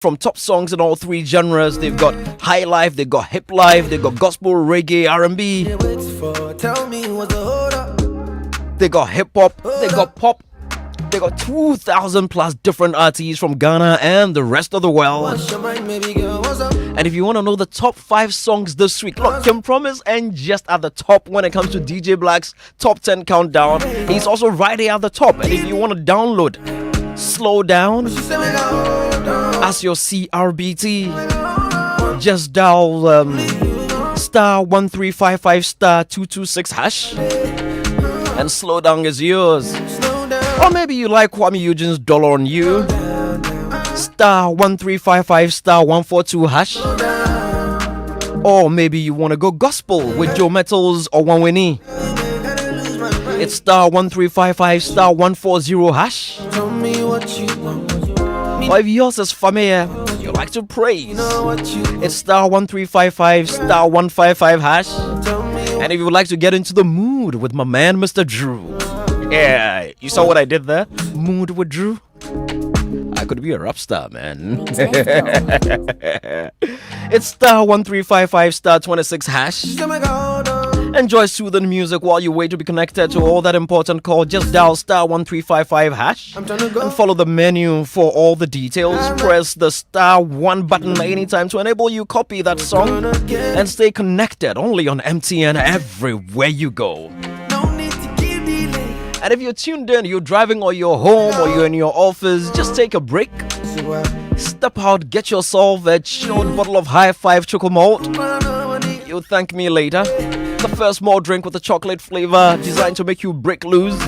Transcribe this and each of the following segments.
from top songs in all three genres. They've got high life, they've got hip life, they've got gospel, reggae, R&B. They got hip hop, they got pop. They got 2,000 plus different artists from Ghana and the rest of the world. And if you want to know the top 5 songs this week, look, Kim Promise and just at the top when it comes to DJ Black's top 10 countdown. He's also right here at the top. And if you want to download Slow Down as your CRBT, just dial star 1355 star 226 hash and Slow Down is yours. Or maybe you like Kwame Eugene's Dollar on You, star 1355 star 142 hash. Or maybe you want to go gospel with Joe Metals or Wanweni. It's star 1355 star 140 hash. Or if yours is familiar, you like to praise, it's star 1355 star 155 hash. And if you would like to get into the mood with my man Mr. Drew, yeah, you saw what I did there? Mood with Drew. I could be a rap star, man. It's star 1355 star 26 hash. Enjoy soothing music while you wait to be connected to all that important call. Just dial star 1355 hash and follow the menu for all the details. Press the star 1 button anytime to enable you copy that song and stay connected only on MTN everywhere you go. And if you're tuned in, you're driving or you're home or you're in your office, just take a break. Step out, get yourself a chilled bottle of High Five Choco Malt. You'll thank me later. The first malt drink with a chocolate flavor designed to make you break loose.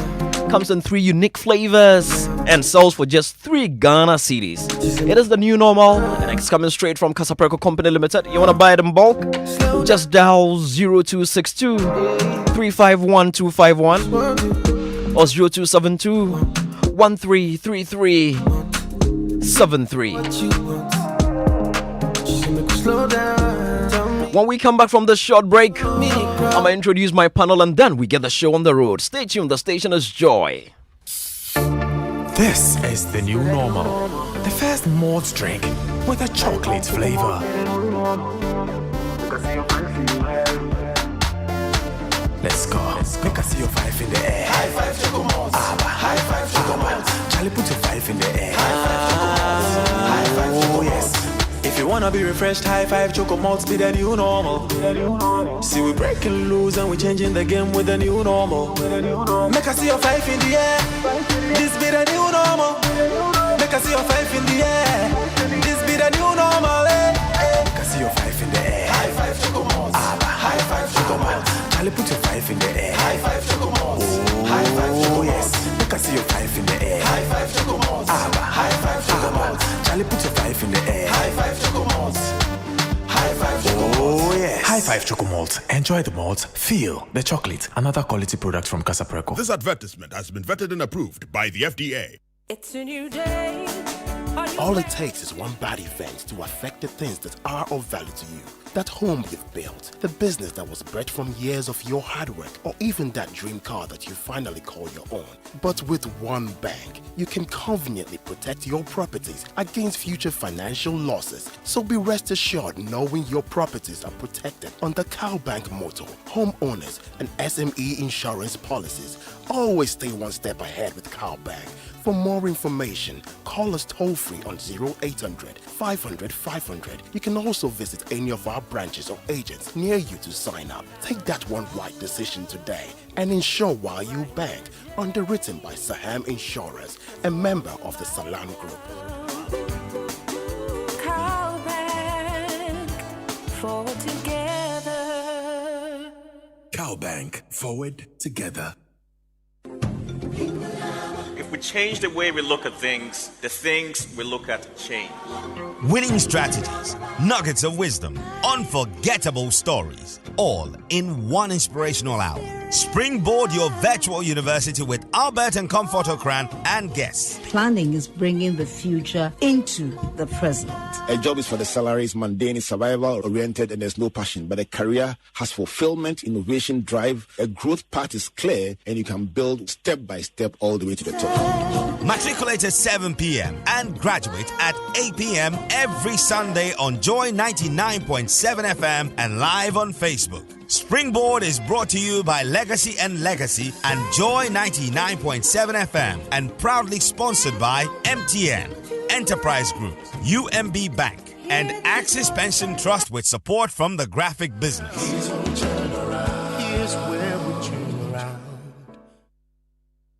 Comes in 3 unique flavors and sells for just 3 Ghana cedis. It is the new normal and it's coming straight from Casapreco Company Limited. You want to buy it in bulk? Just dial 0262 351 251 or 0272 133373. When we come back from this short break, I'm going to introduce my panel and then we get the show on the road. Stay tuned, the station is Joy. This is the new normal. The first malt drink with a chocolate flavor. Let's go. Make us see your 5 in the air. High five, Choco Malt. High five, Choco Malt. Charlie, put your 5 in the air. High five, Choco Malt. High five, Choco Malt. Yes. If you wanna be refreshed, High Five Choco Malts be the new normal. See, we breaking loose and we changing the game with the new normal. Make us see your 5 in the air. This be the new normal. Make us see your 5 in the air. This be the new normal. Make us see your 5 in the air. High five Choco Malts. High five Choco Malts. Charlie, put your 5 in the air. High five Choco Malts. High five Choco Malts. Yes. Make us see your 5 in the air. High five Choco Malts. High five Choco Malts. Charlie, put your 5 in the air. High five Choco Malts. High five Choco Malts. Oh yes. High Five Choco Malt. Enjoy the malt. Feel the chocolate. Another quality product from Casapreco. This advertisement has been vetted and approved by the FDA. It's a new day. All it takes is one bad event to affect the things that are of value to you. That home you've built, the business that was bred from years of your hard work, or even that dream car that you finally call your own. But with one bank, you can conveniently protect your properties against future financial losses. So be rest assured knowing your properties are protected under Cowbank motto, homeowners and SME insurance policies. Always stay one step ahead with Cowbank. For more information, call us toll-free on 0800 500 500. You can also visit any of our branches or agents near you to sign up. Take that one right decision today and insure while you bank. Underwritten by Saham Insurers, a member of the Salam Group. Cowbank, forward together. Cowbank. Forward together. If we change the way we look at things, the things we look at change. Winning strategies, nuggets of wisdom, unforgettable stories, all in one inspirational hour. Springboard your virtual university with Albert and Comfort Okran and guests. Planning is bringing the future into the present. A job is for the salary, is mundane, is survival oriented, and there's no passion. But a career has fulfillment, innovation, drive. A growth path is clear, and you can build step by step all the way to the top. Matriculate at 7 p.m. and graduate at 8 p.m. every Sunday on Joy 99.7 FM and live on Facebook. Springboard is brought to you by Legacy and Legacy and Joy 99.7 FM and proudly sponsored by MTN, Enterprise Group, UMB Bank, and Axis Pension Trust with support from the graphic business.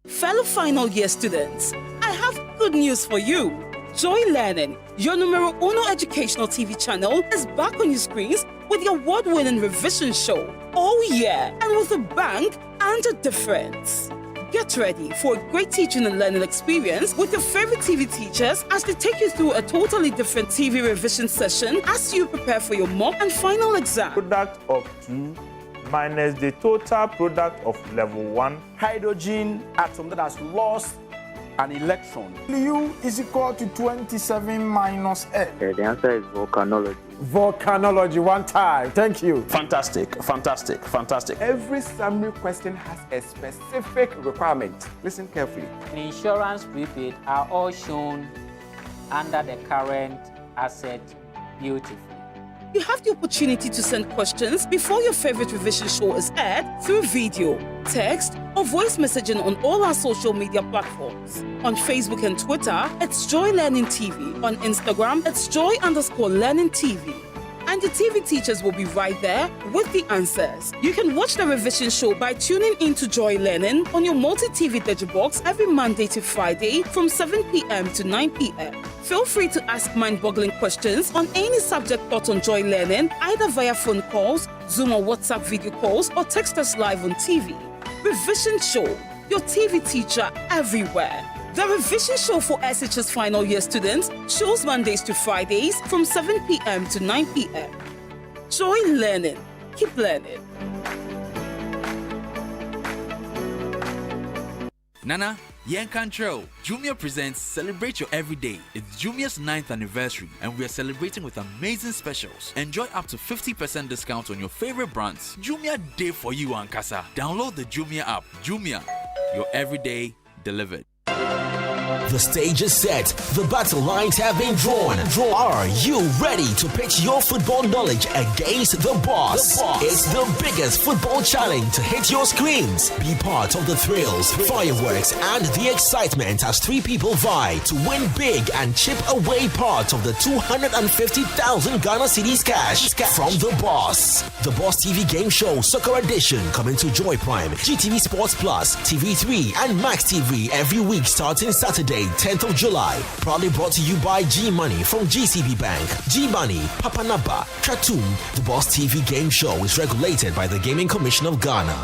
Fellow final year students, I have good news for you. Joy Learning, your numero uno educational TV channel, is back on your screens with your award-winning revision show. Oh yeah, and with a bang and a difference. Get ready for a great teaching and learning experience with your favorite TV teachers as they take you through a totally different TV revision session as you prepare for your mock and final exam. Product of 2 minus the total product of level 1. Hydrogen atom that has lost an electron. U is equal to 27 minus N. The answer is volcanology. Volcanology, one time. Thank you. Fantastic, fantastic, fantastic. Every summary question has a specific requirement. Listen carefully. The insurance prepaid are all shown under the current asset beautifully. You have the opportunity to send questions before your favorite revision show is aired through video, text, or voice messaging on all our social media platforms. On Facebook and Twitter, it's Joy Learning TV. On Instagram, it's Joy_Learning TV. And the TV teachers will be right there with the answers. You can watch the revision show by tuning into Joy Learning on your multi-TV digibox every Monday to Friday from 7 p.m. to 9 p.m. Feel free to ask mind-boggling questions on any subject taught on Joy Learning, either via phone calls, Zoom or WhatsApp video calls, or text us live on TV. Revision Show, your TV teacher everywhere. The revision show for SHS final year students shows Mondays to Fridays from 7 p.m. to 9 p.m. Joy Learning. Keep learning. Nana, Yen Control. Jumia presents Celebrate Your Everyday. It's Jumia's 9th anniversary and we are celebrating with amazing specials. Enjoy up to 50% discount on your favorite brands. Jumia Day for you and Kasa. Download the Jumia app. Jumia, your everyday delivered. The stage is set. The battle lines have been drawn. Are you ready to pitch your football knowledge against the boss? It's the biggest football challenge to hit your screens. Be part of the thrills, fireworks, and the excitement as 3 people vie to win big and chip away part of the 250,000 Ghana cedis cash from the boss. The Boss TV Game Show Soccer Edition coming to Joy Prime, GTV Sports Plus, TV3, and Max TV every week starting Saturday, 10th of July. Proudly brought to you by G Money from GCB Bank, G Money, Papanaba, Tratum. The Boss TV Game Show is regulated by the Gaming Commission of Ghana.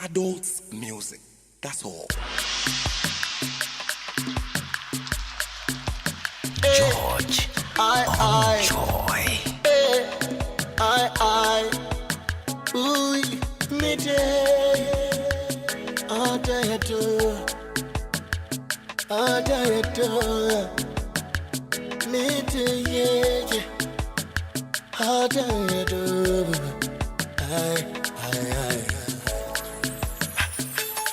Adults music. That's all. George on Joy. Ooh, me day. Me day.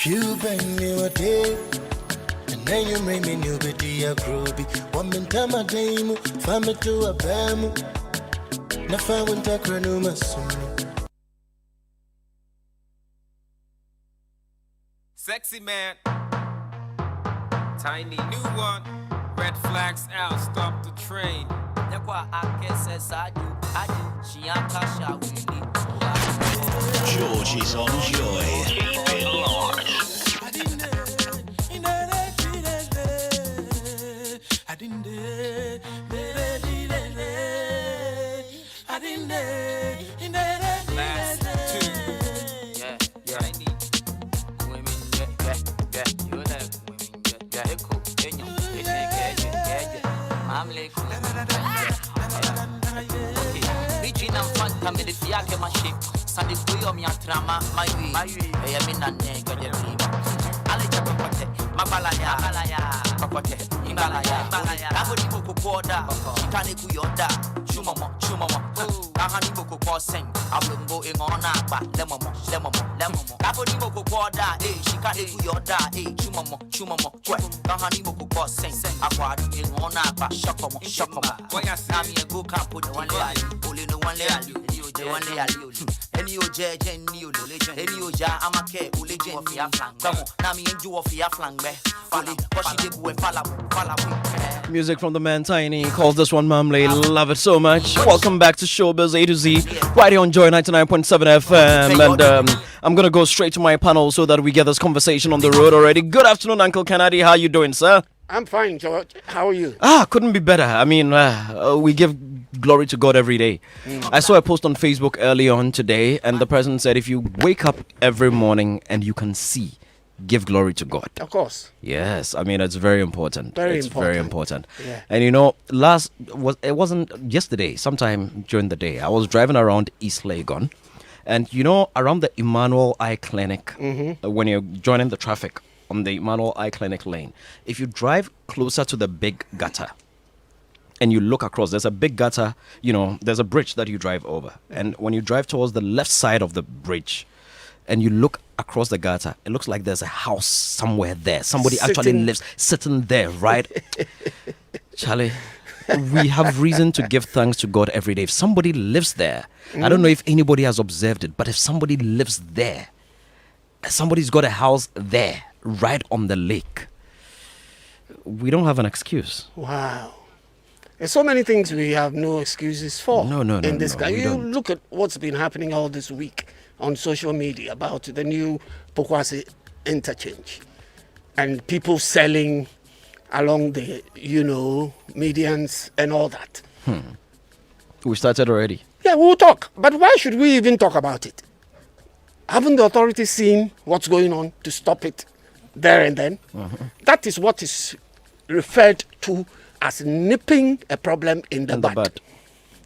You bring me a day, and then you make me new bitty a groovy. One min time a day, family to a bam. Na fa winter cranuma soon. Sexy man, tiny new one. Red flags out, stop the train. George is on Joy. Keep it large. Last 2. Yeah. come in the fiake my ship. Sunday boy me atrama my way. I am in a neck of the dream. Aleja papote, mabalaya, papote, imbalaya, abodi boko koda, shikane kuyoda, chumamo, ahani boko kosen, ablungo ingona ba, lemomo, abodi boko koda, shikane kuyoda, chumamo, ahani boko kosen, akwadi ingona ba, shokomo, nami ego kampo ni one layer, any ojeje ni ololeje, any oja amake oleje of ya flang, come on, nami enju of ya flang be, fully, Music from the man Tiny calls this one Mamley. Love it so much. Welcome back to Showbiz A to Z, right here on Joy 99.7 FM. And I'm going to go straight to my panel so that we get this conversation on the road already. Good afternoon, Uncle Kennedy. How you doing, sir? I'm fine, George. How are you? Couldn't be better. I mean, we give glory to God every day. I saw a post on Facebook early on today, and the person said, if you wake up every morning and you can see, give glory to God. Of course. Yes, I mean, it's very important. Very important. Yeah. And it wasn't yesterday, sometime during the day, I was driving around East Legon, and around the Emmanuel Eye Clinic, when you're joining the traffic on the Emmanuel Eye Clinic lane, if you drive closer to the big gutter and you look across, there's a big gutter, there's a bridge that you drive over. And when you drive towards the left side of the bridge and you look across the gutter, it looks like there's a house somewhere there. Somebody actually lives sitting there, right? Charlie, we have reason to give thanks to God every day. If somebody lives there, I don't know if anybody has observed it, but if somebody lives there, somebody's got a house there, right on the lake, we don't have an excuse. Wow. There's so many things we have no excuses for. No, in this guy. You don't. Look at what's been happening all this week on social media about the new Pokwase interchange and people selling along the, medians and all that. We started already. Yeah, we'll talk. But why should we even talk about it? Haven't the authorities seen what's going on to stop it there and then? That is what is referred to as nipping a problem in the bud.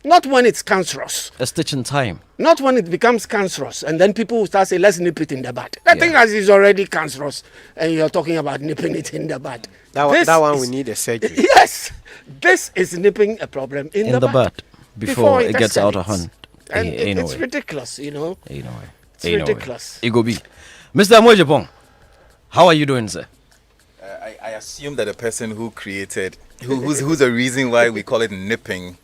Not when it's cancerous. A stitch in time. Not when it becomes cancerous and then people will start saying, let's nip it in the bud. That thing is already cancerous and you're talking about nipping it in the bud. That one we need a surgery. Yes. This is nipping a problem in the bud. Before it gets out of hand. And it's ridiculous, It's ridiculous. Igobi. Mr. Amojepong, how are you doing, sir? I assume that the person who created, who's the reason why we call it nipping,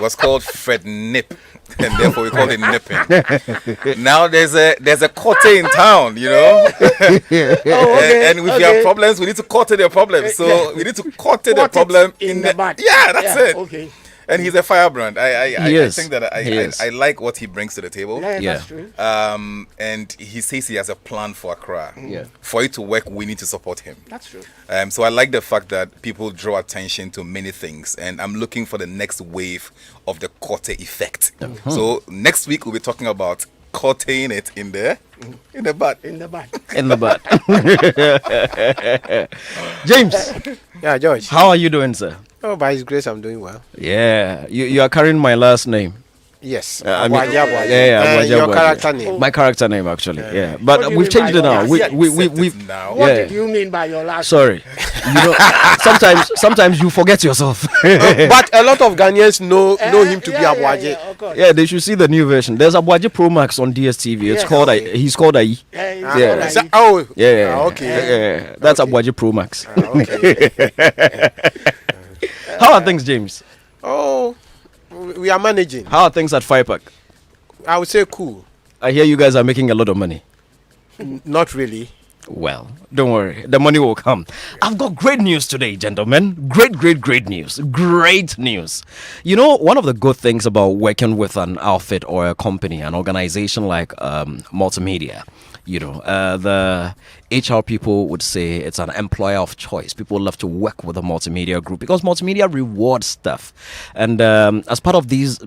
was called Fred Nip, and therefore we call it nipping. Now there's a court in town, and if you have problems, we need to court their problems. So we need to court the problem in the bud. Yeah, that's it. Okay. And he's a firebrand. I think that I like what he brings to the table. Yeah, that's true. And he says he has a plan for Accra. Yeah. For it to work, we need to support him. That's true. So I like the fact that people draw attention to many things, and I'm looking for the next wave of the Kote effect. So next week we'll be talking about Koteing it in the bud. In the bud. In the bud. James. Yeah, George. How are you doing, sir? Oh, by His grace, I'm doing well. Yeah, you are carrying my last name. Yes. Aboagye. Your character name. My character name, actually. Yeah, but we've changed it now. We've. What did you mean by your last? Sorry. Sometimes you forget yourself. But a lot of Ghanaians know him to be Aboagye. Yeah, they should see the new version. There's Aboagye Pro Max on DSTV. It's called he's called Ayi. Okay. That's Aboagye Pro Max. How are things, James? Oh, we are managing. How are things at FIPAG? I would say cool. I hear you guys are making a lot of money. Not really. Well, don't worry. The money will come. I've got great news today, gentlemen. Great news. Great news. One of the good things about working with an outfit or a company, an organization like Multimedia, the HR people would say it's an employer of choice. People love to work with a multimedia group because multimedia rewards stuff. And as part of this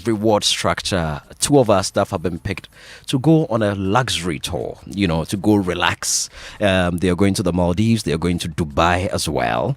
reward structure, 2 of our staff have been picked to go on a luxury tour, to go relax. They are going to the Maldives. They are going to Dubai as well.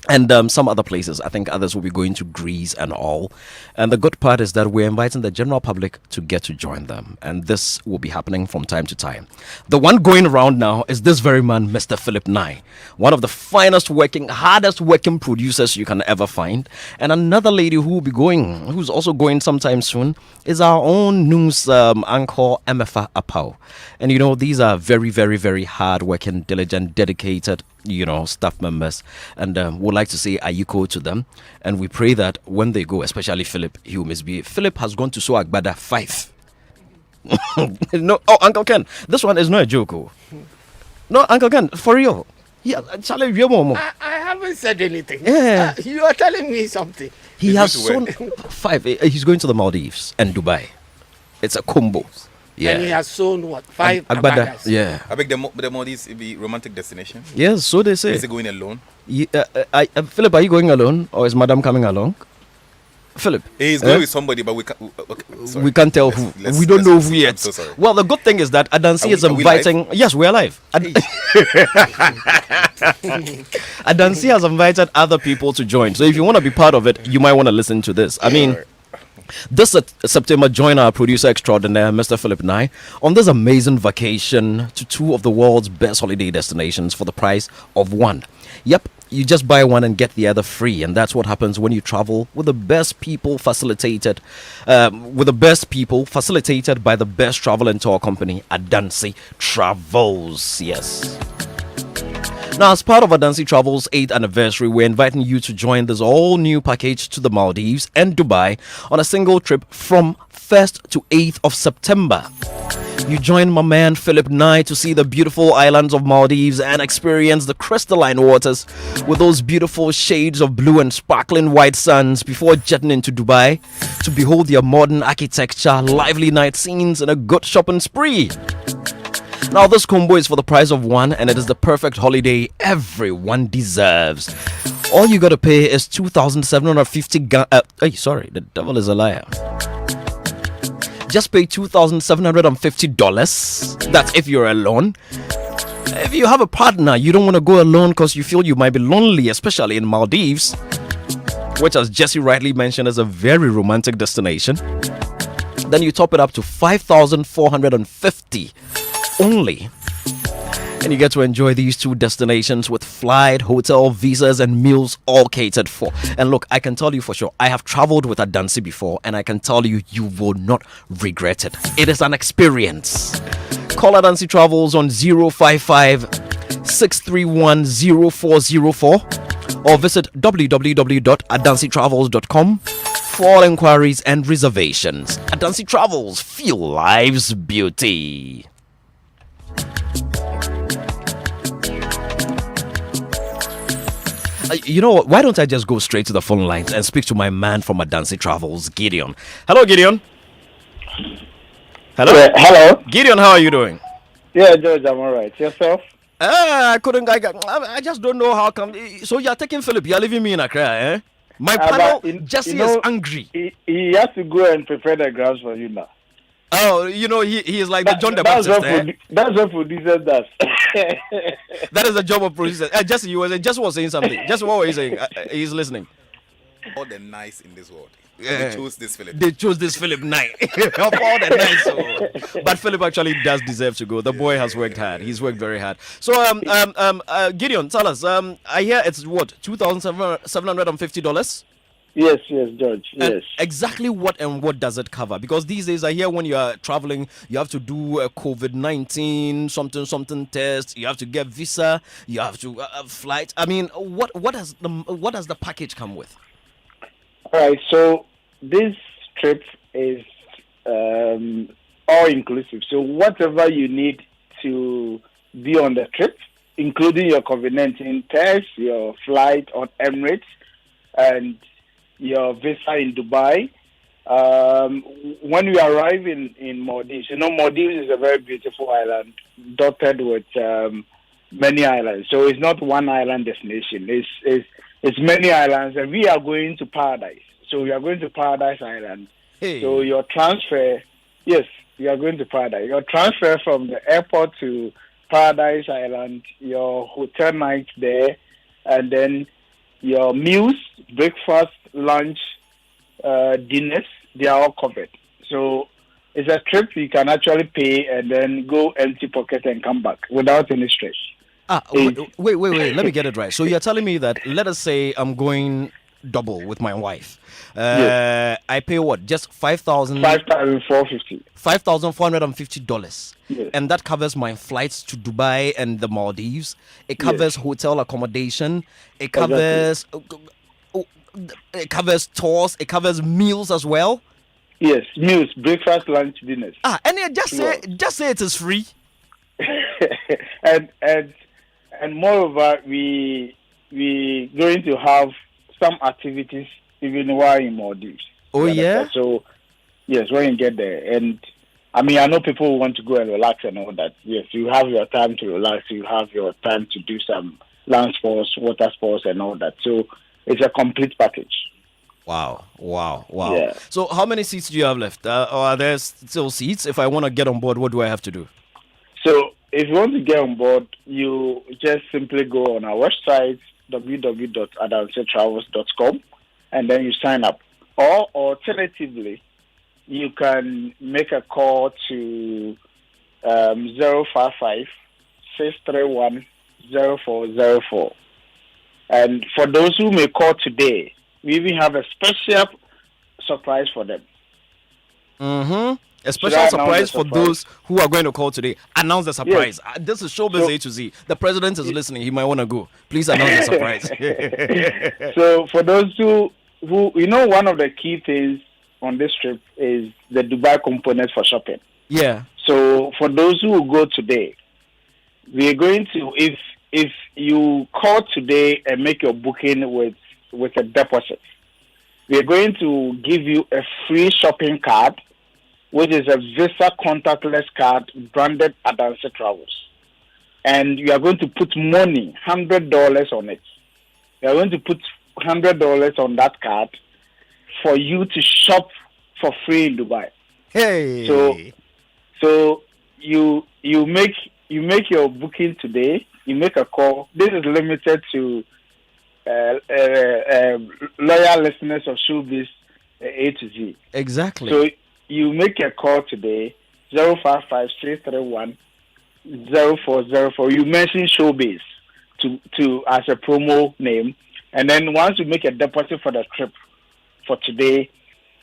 and some other places. I think others will be going to Greece and all. And the good part is that we're inviting the general public to get to join them. And this will be happening from time to time. The one going around now is this very man, Mr. Philip Nye, one of the finest working, hardest working producers you can ever find. And another lady who will be going, who's also going sometime soon, is our own news anchor, Emefa Apau. And you know, these are very, very, very hard working, diligent, dedicated, staff members, and would like to say ayuko to them. And we pray that when they go, especially Philip, he will misbehave. Philip has gone to Sow Agbada 5. No, Uncle Ken, this one is not a joke. No, Uncle Ken, for real. Yeah, I haven't said anything. Yeah. You are telling me something. He has sown 5. He's going to the Maldives and Dubai. It's a combo. Yeah. And he has sown what? 5 Agbada. Agbadas. Yeah. I beg the Maldives be romantic destination. Yes, so they say. Is he going alone? Philip, are you going alone, or is Madam coming along? Philip, He's going with somebody, but we can't. We can't tell who. We don't know who yet. I'm so sorry. Well, the good thing is that Adansi is inviting. Yes, we are live. Adansi has invited other people to join. So if you want to be part of it, you might want to listen to this. I mean, this September, join our producer extraordinaire, Mr. Philip Nye, on this amazing vacation to 2 of the world's best holiday destinations for the price of 1. Yep, you just buy one and get the other free, and that's what happens when you travel with the best people facilitated, by the best travel and tour company, Adansi Travels. Yes. Now, as part of Adansi Travel's 8th anniversary, we're inviting you to join this all-new package to the Maldives and Dubai on a single trip from 1st to 8th of September. You join my man Philip Nye to see the beautiful islands of Maldives and experience the crystalline waters with those beautiful shades of blue and sparkling white suns before jetting into Dubai to behold their modern architecture, lively night scenes, and a good shopping spree. Now, this combo is for the price of 1, and it is the perfect holiday everyone deserves. All you gotta pay is 2,750 sorry, the devil is a liar. Just pay $2,750. That's if you're alone. If you have a partner, you don't want to go alone because you feel you might be lonely, especially in Maldives, which, as Jesse rightly mentioned, is a very romantic destination. Then you top it up to 5,450 only, and you get to enjoy these 2 destinations with flight, hotel, visas, and meals all catered for. And look, I can tell you for sure, I have traveled with Adansi before, and I can tell you, you will not regret it. It is an experience. Call Adansi Travels on 055-631-0404 or visit www.adansitravels.com for all inquiries and reservations. Adansi Travels, feel life's beauty. You know what? Why don't I just go straight to the phone lines and speak to my man from Adansi Travels, Gideon. Hello, Gideon. Hello. Hello. Gideon, how are you doing? Yeah, George, I'm alright. Yourself? I just don't know how come. So you're taking Philip, you're leaving me in Accra, eh? My panel, Jesse is angry. He has to go and prepare the grounds for you now. Oh, he is like the John the Baptist. That's what producer does. That is the job of producer. Jesse, Jesse was saying something. Jesse, what were you saying? He's listening. All the nice in this world. Yeah. They chose this Philip Nye. Of all the nice. But Philip actually does deserve to go. The boy has worked hard. He's worked very hard. So, Gideon, tell us. I hear it's what, $2,750? Yes, George. Yes. Exactly what does it cover? Because these days I hear when you are traveling, you have to do a COVID-19 something test. You have to get visa. You have to flight. I mean, what does the package come with? All right. So this trip is all inclusive. So whatever you need to be on the trip, including your COVID-19 test, your flight on Emirates, and your visa in Dubai. When you arrive in Maldives, Maldives is a very beautiful island dotted with many islands. So it's not one island destination. It's many islands, and we are going to Paradise. So we are going to Paradise Island. Hey. So your transfer, yes, we are going to Paradise. Your transfer from the airport to Paradise Island, your hotel night there, and then your meals, breakfast, lunch, dinners, they are all covered. So it's a trip you can actually pay and then go empty pocket and come back without any stress. Wait. Let me get it right. So you're telling me that, let us say I'm going double with my wife. Yes. I pay what? Just $5,450. $5,450. Yes. And that covers my flights to Dubai and the Maldives. It covers hotel accommodation. It covers tours. It covers meals as well. Yes, meals, breakfast, lunch, dinners. And just say it is free. and moreover, we going to have some activities even while in Maldives. Oh yeah. So yes, when you get there, and I mean, I know people who want to go and relax and all that. Yes, you have your time to relax. You have your time to do some land sports, water sports, and all that. So it's a complete package. Wow. Yeah. So how many seats do you have left? Or are there still seats? If I want to get on board, what do I have to do? So if you want to get on board, you just simply go on our website, www.adansetravels.com, and then you sign up. Or alternatively, you can make a call to 055-631-0404. And for those who may call today, we even have a special surprise for them. A special surprise for those who are going to call today. Announce the surprise. Yes. This is Showbiz A to Z. The president is listening. He might want to go. Please announce the surprise. So for those who one of the key things on this trip is the Dubai component for shopping. Yeah. So for those who will go today, we are going to, if you call today and make your booking with a deposit, we are going to give you a free shopping card, which is a Visa contactless card branded Adanse Travels. And you are going to put money, $100 on it. You are going to put $100 on that card for you to shop for free in Dubai. Hey. So you make your booking today. You make a call. This is limited to loyal listeners of Showbiz A to Z. Exactly. So you make a call today, 055-631-0404. You mention Showbiz to as a promo name, and then once you make a deposit for the trip for today,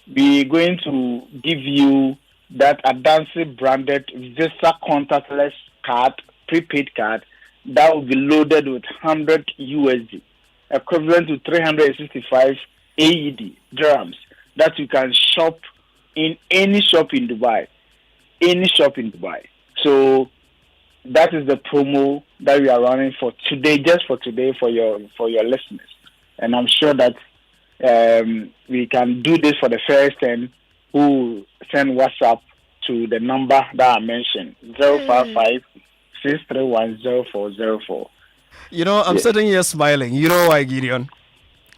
we're going to give you that Adanse branded Visa contactless card, prepaid card, that will be loaded with 100 USD, equivalent to 365 AED dirhams, that you can shop in any shop in Dubai. So that is the promo that we are running for today, just for today, for your listeners. And I'm sure that we can do this for the first 10 who send WhatsApp to the number that I mentioned, 055-631-0404. I'm sitting here smiling. You know why, Gideon?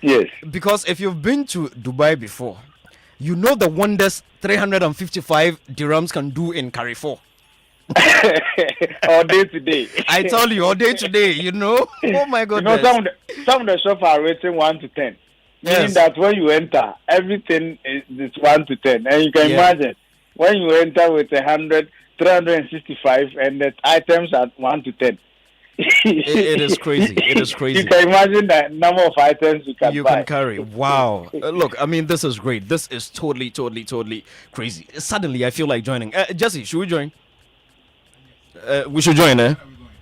Yes. Because if you've been to Dubai before, you know the wonders 355 dirhams can do in Carrefour. All day today. I told you, all day today, Oh my goodness. Some of the shops are rated 1 to 10. Meaning that when you enter, everything is 1 to 10. And you can imagine, when you enter with 100, 365, and the items are 1 to 10. It is crazy. It is crazy. You can imagine the number of items you can carry. Wow. Look, I mean, this is great. This is totally crazy. Suddenly, I feel like joining. Jesse, should we join? We should join, eh?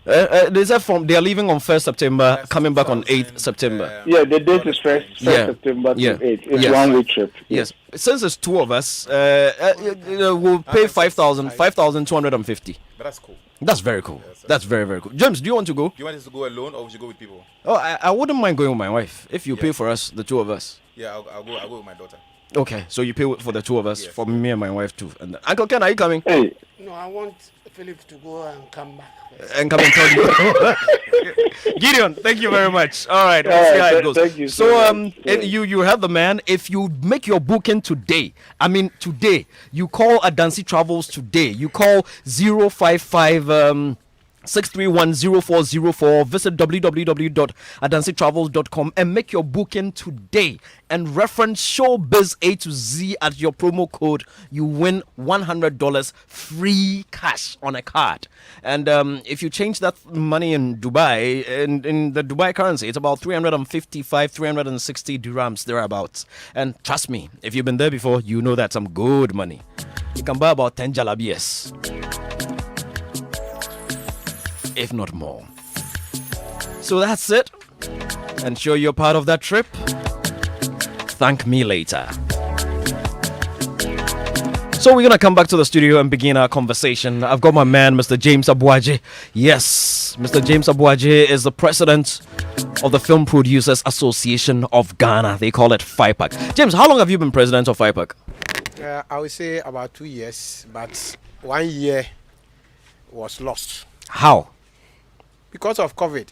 They said they are leaving on 1st September, coming back on 8th September. Yeah, the date is 1st September to 8th. It's 1 week trip. Yes. Since it's two of us, we'll pay 5,250. But that's cool. That's very cool. That's very, very cool. James, do you want to go? Do you want us to go alone, or we should go with people? Oh, I wouldn't mind going with my wife if you pay for us, the two of us. Yeah, I'll go with my daughter. Okay, so you pay for the two of us, for me and my wife too. And Uncle Ken, are you coming? Hey. No, I want Philip to go and come back. And come and tell you. Gideon, thank you very much. All right, we'll see how it goes. Thank you you have the man. If you make your booking today, you call Adanse Travels today. You call 055 6310404. Visit www.adansitravels.com and make your booking today. And reference Showbiz A to Z as your promo code. You win $100 free cash on a card. And if you change that money in Dubai, in the Dubai currency, it's about 355, 360 dirhams, thereabouts. And trust me, if you've been there before, you know that's some good money. You can buy about 10 jalabiyas, if not more. So that's it. Ensure you're part of that trip. Thank me later. So we're gonna come back to the studio and begin our conversation. I've got my man, Mr. James Aboagye. Yes, Mr. James Aboagye is the president of the Film Producers Association of Ghana. They call it FIPAG. James, how long have you been president of FIPAG? I would say about 2 years, but 1 year was lost. How? Because of COVID.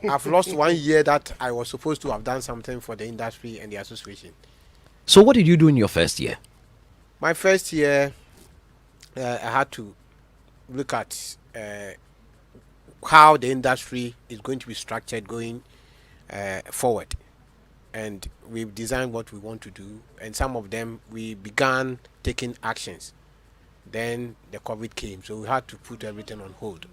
I've lost 1 year that I was supposed to have done something for the industry and the association. So what did you do in your first year? My first year, I had to look at how the industry is going to be structured going forward. And we've designed what we want to do. And some of them, we began taking actions. Then the COVID came, so we had to put everything on hold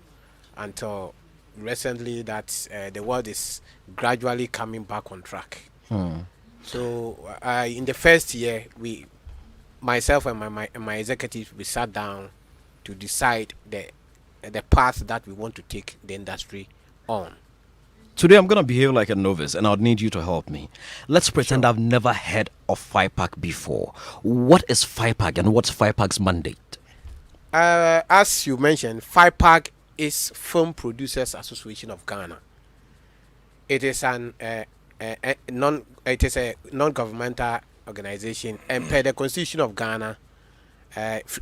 until recently that the world is gradually coming back on track. So in the first year, myself and my executives, we sat down to decide the path that we want to take the industry on. Today I'm gonna behave like a novice and I'll need you to help me. Let's pretend I've never heard of FIPAG before. What is FIPAG and what's FIPAG's mandate? As you mentioned, FIPAG is Film Producers Association of Ghana. It is a non-governmental organization, and per the Constitution of Ghana,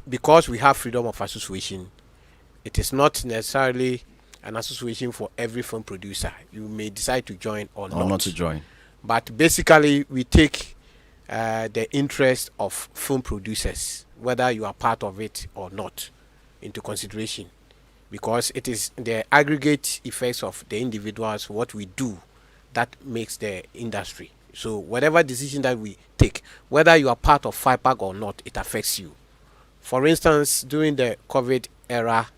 because we have freedom of association, it is not necessarily an association for every film producer. You may decide to join or not to join. But basically, we take the interest of film producers, whether you are part of it or not, into consideration, because it is the aggregate effects of the individuals, what we do, that makes the industry. So whatever decision that we take, whether you are part of FIPAG or not, it affects you. For instance, during the COVID era,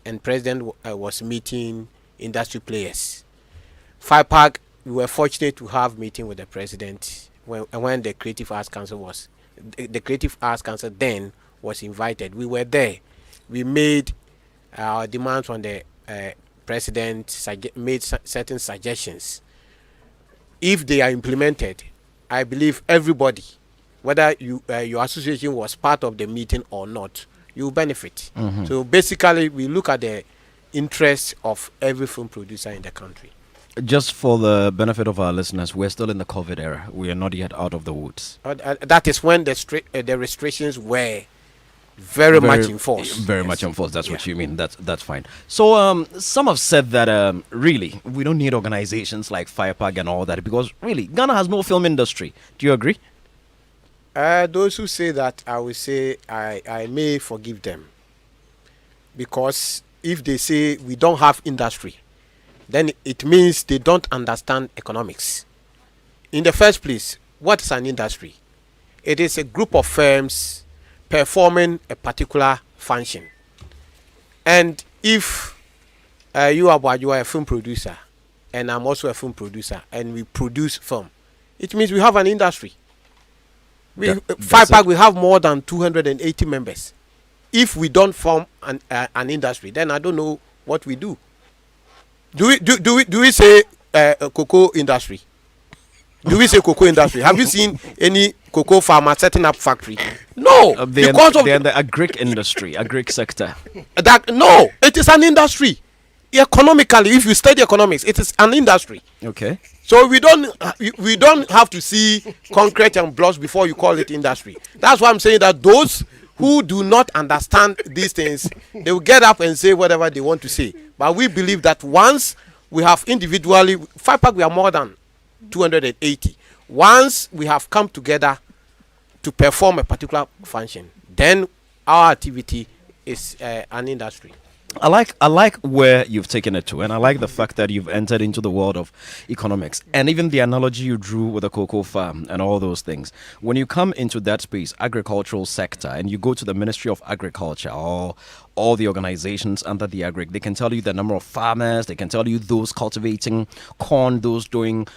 and President was meeting industry players, FIPAG, we were fortunate to have meeting with the President when the Creative Arts Council was, the Creative Arts Council then was invited. We were there. We made our demands on the President, made certain suggestions. If they are implemented, I believe everybody, whether your association was part of the meeting or not, you benefit. So basically, we look at the interests of every film producer in the country. Just for the benefit of our listeners, we're still in the COVID era. We are not yet out of the woods. That is when the restrictions were very much enforced. Very much enforced. That's what you mean. That's fine. So some have said that really we don't need organizations like FIPAG and all that, because really Ghana has no film industry. Do you agree? Those who say that, I will say I may forgive them, because if they say we don't have industry, then it means they don't understand economics. In the first place, what is an industry? It is a group of firms performing a particular function. And if you are a film producer and I'm also a film producer and we produce film, it means we have an industry. FIPAG, we have more than 280 members. If we don't form an industry, then I don't know what we do. Do we say cocoa industry? Do we say cocoa industry? Have you seen any cocoa farmer setting up factory? No, they're in the agric industry, agric sector. No, it is an industry. Economically, if you study economics, it is an industry. Okay. So we don't have to see concrete and blocks before you call it industry. That's why I'm saying that those who do not understand these things, they will get up and say whatever they want to say. But we believe that once we have individually, FIPAG, we are more than 280. Once we have come together to perform a particular function, then our activity is an industry. I like where you've taken it to, and I like the fact that you've entered into the world of economics, and even the analogy you drew with the cocoa farm and all those things. When you come into that space, agricultural sector, and you go to the Ministry of Agriculture or all the organizations under the agric, they can tell you the number of farmers, they can tell you those cultivating corn, those doing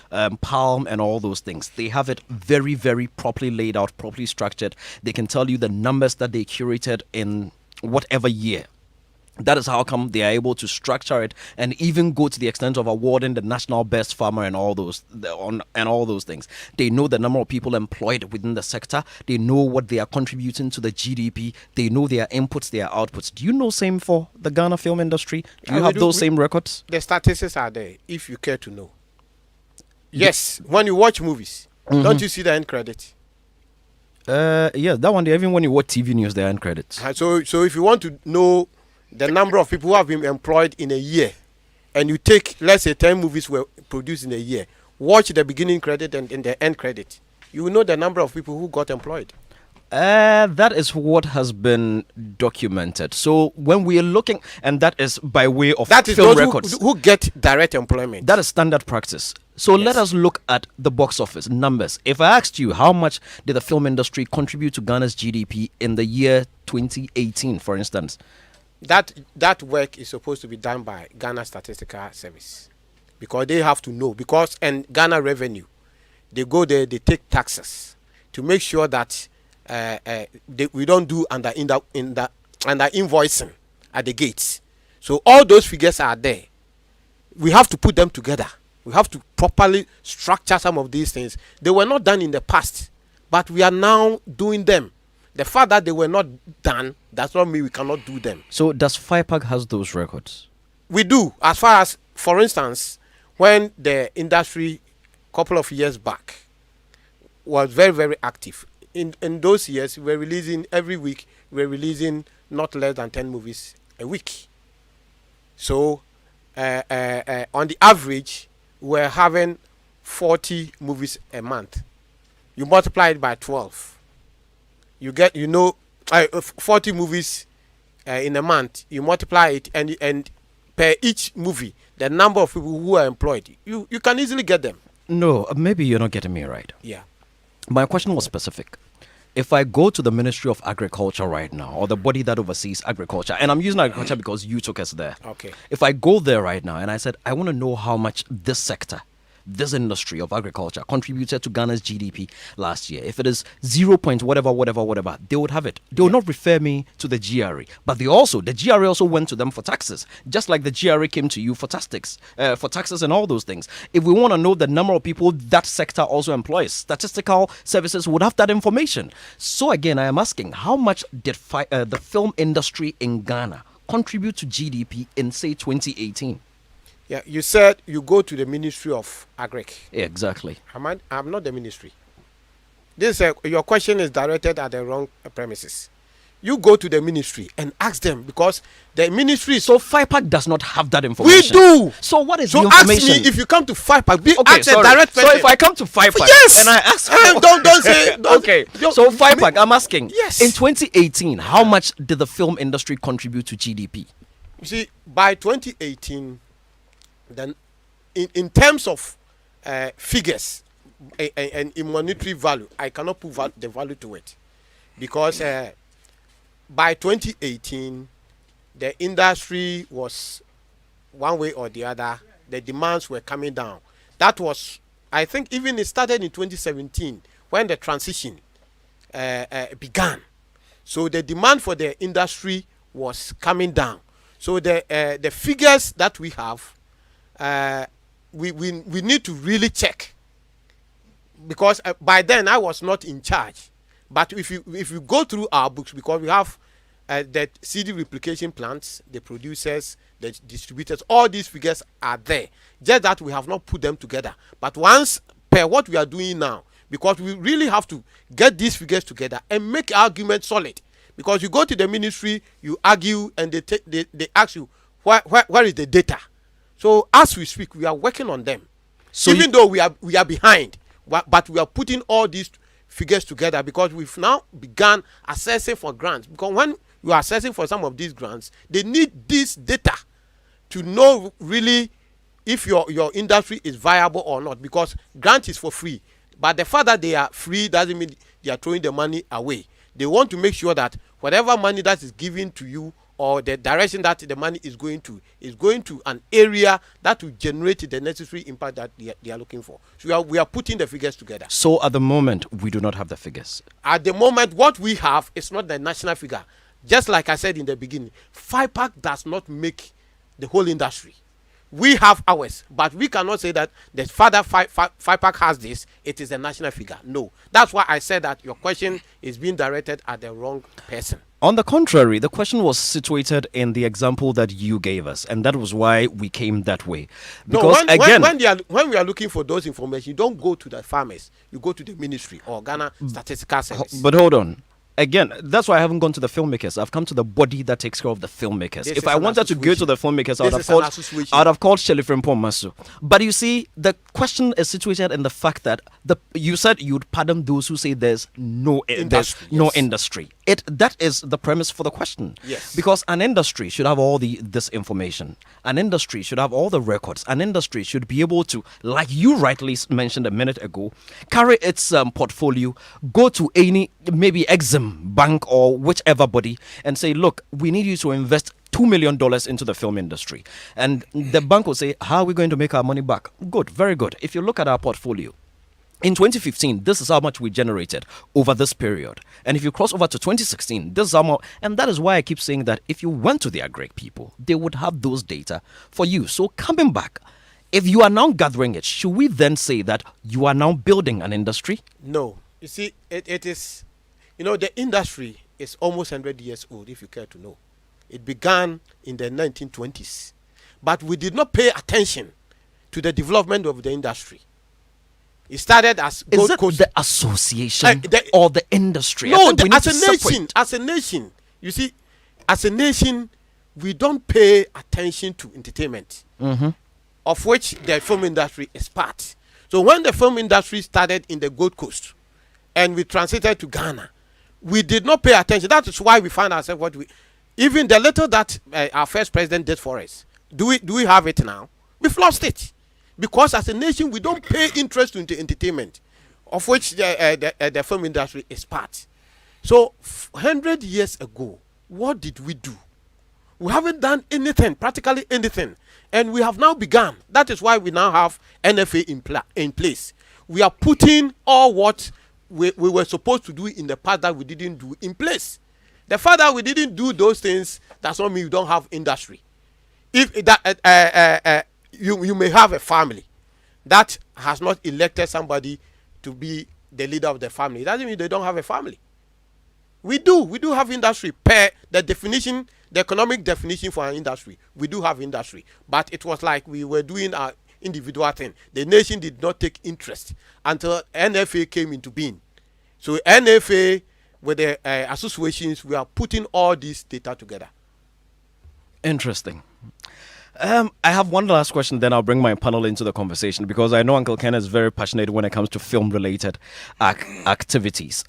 palm and all those things. They have it very, very properly laid out, properly structured. They can tell you the numbers that they curated in whatever year. That is how come they are able to structure it and even go to the extent of awarding the national best farmer and all those things. They know the number of people employed within the sector. They know what they are contributing to the GDP. They know their inputs, their outputs. Do you know same for the Ghana film industry? Do you have those same records? The statistics are there if you care to know. Yes, when you watch movies, don't you see the end credit? Yeah, that one. Even when you watch TV news, the end credits. So if you want to know the number of people who have been employed in a year, and you take, let's say, 10 movies were produced in a year, watch the beginning credit and the end credit, you will know the number of people who got employed. That is what has been documented. So when we are looking, and that is by way of that is film those records. Who get direct employment. That is standard practice. So let us look at the box office numbers. If I asked you how much did the film industry contribute to Ghana's GDP in the year 2018, for instance? That work is supposed to be done by Ghana Statistical Service, because they have to know. And Ghana Revenue, they go there, they take taxes to make sure that we don't do under invoicing at the gates. So all those figures are there. We have to put them together. We have to properly structure some of these things. They were not done in the past, but we are now doing them. The fact that they were not done does not mean we cannot do them. So does FIPAG has those records? We do. As far as, for instance, when the industry a couple of years back was very, very active. In those years, we were releasing every week, we were releasing not less than 10 movies a week. So on the average, we're having 40 movies a month. You multiply it by 12. You get, 40 movies in a month. You multiply it, and per each movie, the number of people who are employed, you can easily get them. No, maybe you're not getting me right. Yeah. My question was specific. If I go to the Ministry of Agriculture right now, or the body that oversees agriculture, and I'm using agriculture because you took us there. Okay. If I go there right now and I said, I want to know how much this sector, this industry of agriculture contributed to Ghana's GDP last year. If it is 0. whatever, they would have it. They will not refer me to the GRA, but the GRA also went to them for taxes, just like the GRA came to you for taxes and all those things. If we want to know the number of people that sector also employs, statistical services would have that information. So again, I am asking, how much did the film industry in Ghana contribute to GDP in, say, 2018? Yeah, you said you go to the Ministry of Agric. Yeah, exactly. I'm not the ministry. Your question is directed at the wrong premises. You go to the ministry and ask them, because the ministry is... So FIPAG does not have that information? We do! So what is the information? So ask me if you come to FIPAG. Ask a direct question. So if I come to FIPAG, yes! And I ask... don't say... Okay, so FIPAG, I'm asking. Yes. In 2018, how much did the film industry contribute to GDP? You see, by 2018... Then, in terms of figures and in monetary value, I cannot put the value to it, because by 2018, the industry was one way or the other. The demands were coming down. That was, I think, even it started in 2017 when the transition began. So the demand for the industry was coming down. So the figures that we have. We need to really check, because by then I was not in charge. But if you go through our books, because we have the CD replication plants, the producers, the distributors, all these figures are there. Just that we have not put them together. But once per what we are doing now, because we really have to get these figures together and make argument solid. Because you go to the ministry, you argue, and they ask you where is the data. So as we speak, we are working on them. So even though we are behind, but we are putting all these figures together, because we've now begun assessing for grants. Because when you are assessing for some of these grants, they need this data to know really if your industry is viable or not, because grant is for free. But the fact that they are free doesn't mean they are throwing the money away. They want to make sure that whatever money that is given to you, or the direction that the money is going to an area that will generate the necessary impact that they are looking for. So we are putting the figures together. So at the moment, we do not have the figures. At the moment, what we have is not the national figure. Just like I said in the beginning, FIPAG does not make the whole industry. We have ours, but we cannot say that the father FIPAG has this, it is a national figure. No. That's why I said that your question is being directed at the wrong person. On the contrary, the question was situated in the example that you gave us, and that was why we came that way. Because when we are looking for those information, you don't go to the farmers, you go to the ministry or Ghana Statistical Service. But hold on. Again, that's why I haven't gone to the filmmakers. I've come to the body that takes care of the filmmakers. If I wanted to go to the filmmakers, I would have called Shelley Frimpong Masu. But you see, the question is situated in the fact that you said you'd pardon those who say there's no industry. That is the premise for the question. Yes. Because an industry should have all this information. An industry should have all the records. An industry should be able to, like you rightly mentioned a minute ago, carry its portfolio, go to any maybe Exim bank or whichever body and say, look, we need you to invest $2 million into the film industry. And the bank will say, how are we going to make our money back? Good, very good. If you look at our portfolio, in 2015, this is how much we generated over this period. And if you cross over to 2016, this is how much. And that is why I keep saying that if you went to the agric people, they would have those data for you. So coming back, if you are now gathering it, should we then say that you are now building an industry? No. You see, it is... the industry is almost 100 years old, if you care to know. It began in the 1920s. But we did not pay attention to the development of the industry. It started as Gold Coast. The association or the industry? No, as a nation, you see, as a nation, we don't pay attention to entertainment, of which the film industry is part. So when the film industry started in the Gold Coast and we transited to Ghana, we did not pay attention. That is why we find ourselves even the little that our first president did for us. Do we have it now? We've lost it, because as a nation we don't pay interest into entertainment, of which the film industry is part. So 100 years ago, what did we do? We haven't done anything, practically anything, and we have now begun. That is why we now have NFA in place. We are putting all what we were supposed to do in the past that we didn't do in place. The fact that we didn't do those things does not mean you don't have industry. If that you may have a family that has not elected somebody to be the leader of the family, it doesn't mean they don't have a family. We do have industry per the definition, the economic definition for an industry. We do have industry, but it was like we were doing our individual thing. The nation did not take interest until NFA came into being. So NFA with the associations, we are putting all this data together. Interesting. I have one last question, then I'll bring my panel into the conversation, because I know Uncle Ken is very passionate when it comes to film-related activities.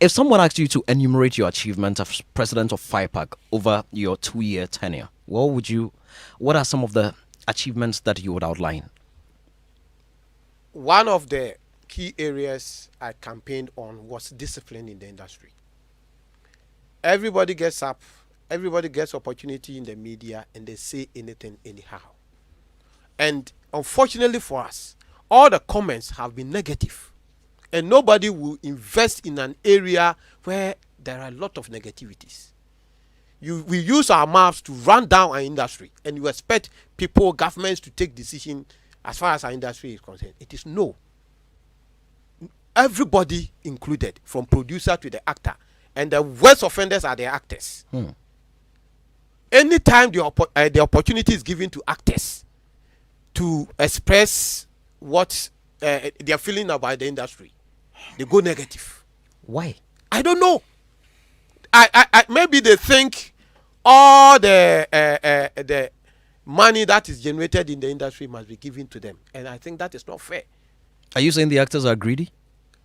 If someone asked you to enumerate your achievements as president of FIPAG over your 2-year tenure, what are some of the achievements that you would outline? One of the key areas I campaigned on was discipline in the industry. Everybody gets up, everybody gets opportunity in the media, and they say anything anyhow. And unfortunately for us, all the comments have been negative. And nobody will invest in an area where there are a lot of negativities. We use our mouths to run down our industry, and you expect people, governments to take decision as far as our industry is concerned. It is no. Everybody included, from producer to the actor, and the worst offenders are the actors. Anytime the opportunity is given to actors to express what they are feeling about the industry, they go negative. Why? I don't know. I maybe they think all the money that is generated in the industry must be given to them, and I think that is not fair. Are you saying the actors are greedy?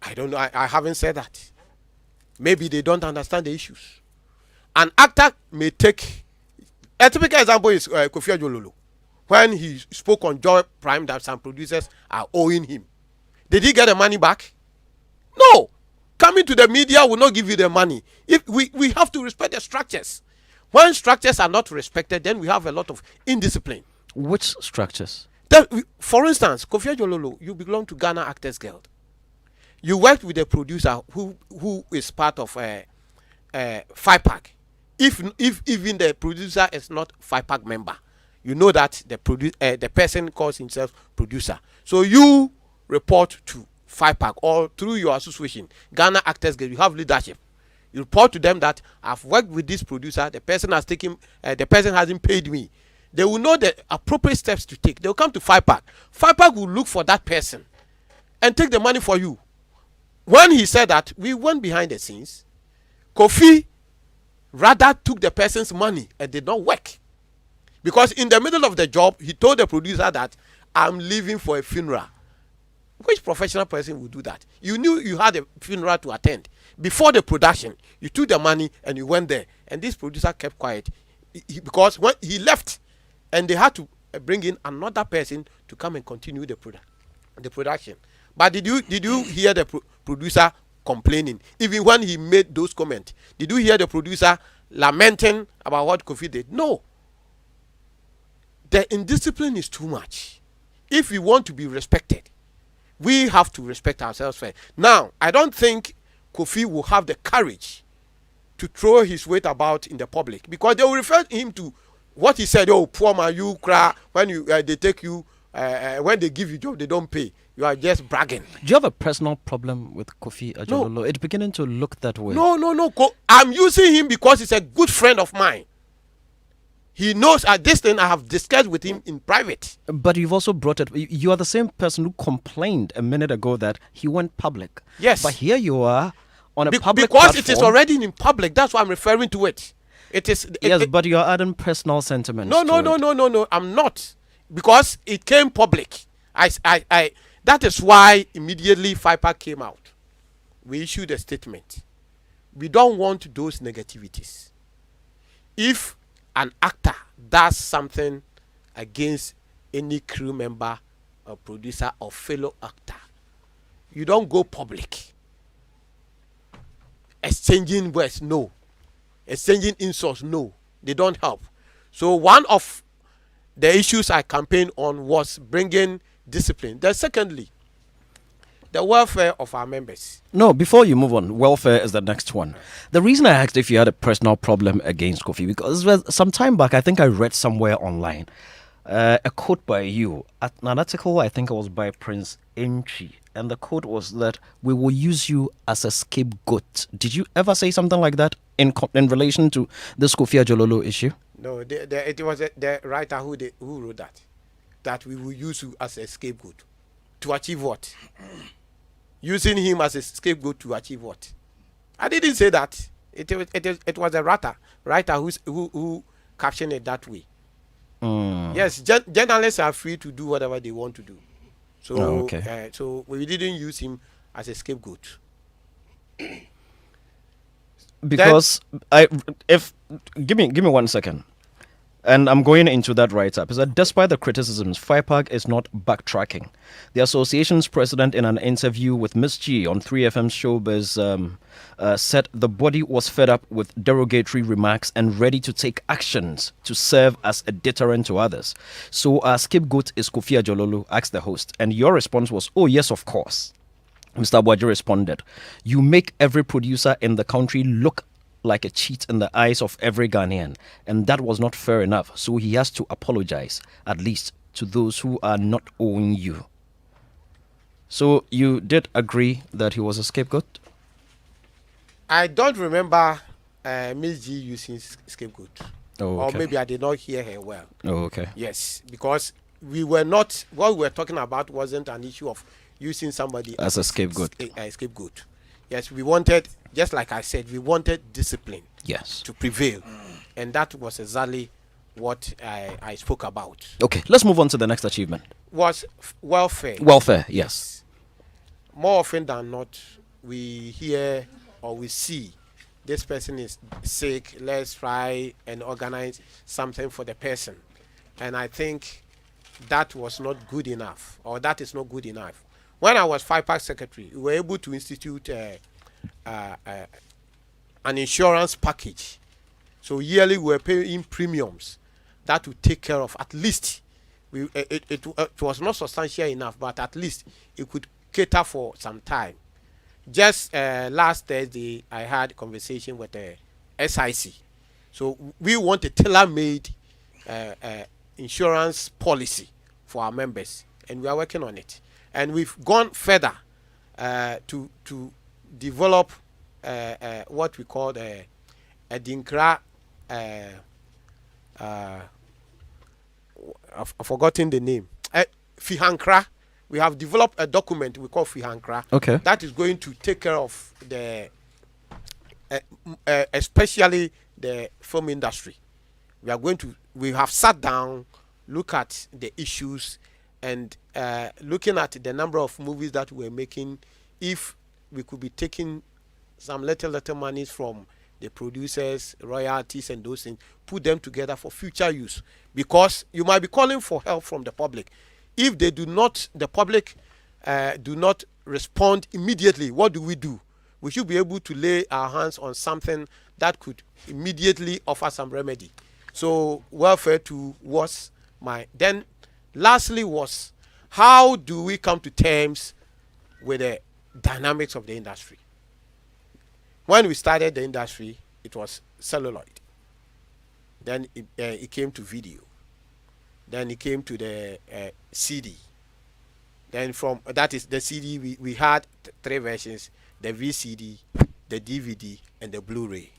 I don't know. I haven't said that. maybe they don't understand the issues. An actor may take a typical example is Kofi Ajololo. When he spoke on Joy Prime that some producers are owing him, did he get the money back? No. Coming to the media will not give you the money. If we have to respect the structures. When structures are not respected, then we have a lot of indiscipline. Which structures? For instance, Kofi Ajololo, you belong to Ghana Actors Guild. You worked with a producer who is part of FIPAG. If even the producer is not FIPAG member, you know that the person calls himself producer. So you report to FIPAG or through your association, Ghana Actors Guild, you have leadership. You report to them that I've worked with this producer, the person hasn't paid me. They will know the appropriate steps to take. They will come to FIPAG. FIPAG will look for that person and take the money for you. When he said that, we went behind the scenes. Kofi rather took the person's money and did not work. Because in the middle of the job, he told the producer that I'm leaving for a funeral. Which professional person would do that? You knew you had a funeral to attend. Before the production, you took the money and you went there. And this producer kept quiet. Because when he left, and they had to bring in another person to come and continue the production. But did you hear the producer complaining? Even when he made those comments, did you hear the producer lamenting about what Kofi did? No. The indiscipline is too much. If we want to be respected, we have to respect ourselves first. Now, I don't think Kofi will have the courage to throw his weight about in the public, because they will refer him to what he said. Oh, poor man, you cry when they take you, when they give you job, they don't pay. You are just bragging. Do you have a personal problem with Kofi Ajololo? No. It's beginning to look that way. No. I'm using him because he's a good friend of mine. He knows this thing I have discussed with him in private. But you've also brought it. You are the same person who complained a minute ago that he went public. Yes. But here you are on a public because platform. It is already in public. That's why I'm referring to it. It is. Yes, but you're adding personal sentiments. No. I'm not, because it came public. That is why immediately FIPAG came out. We issued a statement. We don't want those negativities. If an actor does something against any crew member or producer or fellow actor, you don't go public. Exchanging words, no. Exchanging insults, no. They don't help. So one of the issues I campaigned on was bringing discipline. Then secondly, the welfare of our members. No, before you move on, welfare is the next one. The reason I asked if you had a personal problem against Kofi, because some time back, I think I read somewhere online a quote by you, an article I think it was by Prince Entry, and the quote was that we will use you as a scapegoat. Did you ever say something like that in relation to this Kofi Ajololo issue? No, it was the writer who wrote that we will use you as a scapegoat. To achieve what? Using him as a scapegoat to achieve what? I didn't say that. It was a writer who captioned it that way. Yes, journalists are free to do whatever they want to do. So, so we didn't use him as a scapegoat. Because give me 1 second. And I'm going into that write-up, is that despite the criticisms, FIPAG is not backtracking. The association's president, in an interview with Miss G on 3FM's Showbiz, said the body was fed up with derogatory remarks and ready to take actions to serve as a deterrent to others. So our scapegoat is Kofi Ajololo, asked the host. And your response was, oh, yes, of course. Mr. Aboagye responded, you make every producer in the country look like a cheat in the eyes of every Ghanaian, and that was not fair enough, so he has to apologize, at least to those who are not owing you. So you did agree that he was a scapegoat? I don't remember Ms. G using scapegoat. Oh, okay. Or maybe I did not hear her well. Oh, okay. Yes, because what we were talking about wasn't an issue of using somebody as a scapegoat. A scapegoat. Yes, we wanted, just like I said, we wanted discipline. Yes. To prevail. And that was exactly what I spoke about. Okay, let's move on to the next achievement. Was welfare. Welfare, yes. More often than not, we hear or we see this person is sick, let's try and organize something for the person. And I think that was not good enough, or that is not good enough. When I was FIPAG secretary, we were able to institute an insurance package. So yearly we were paying premiums that would take care of at least, it was not substantial enough, but at least it could cater for some time. Just last Thursday, I had a conversation with the SIC. So we want a tailor-made insurance policy for our members, and we are working on it. And we've gone further to develop what we call a Dinkra. I've forgotten the name. Fihankra. We have developed a document we call Fihankra. Okay. That is going to take care of the, especially the film industry. We have sat down, look at the issues, and looking at the number of movies that we're making, if we could be taking some little monies from the producers, royalties, and those things, put them together for future use. Because you might be calling for help from the public. If they do not, the public do not respond immediately, what do? We should be able to lay our hands on something that could immediately offer some remedy. So welfare too was my. Then lastly was, how do we come to terms with the dynamics of the industry? When we started the industry, it was celluloid. Then it came to video. Then it came to the CD. Then from that is the CD, we had three versions: the VCD, the DVD, and the Blu-ray.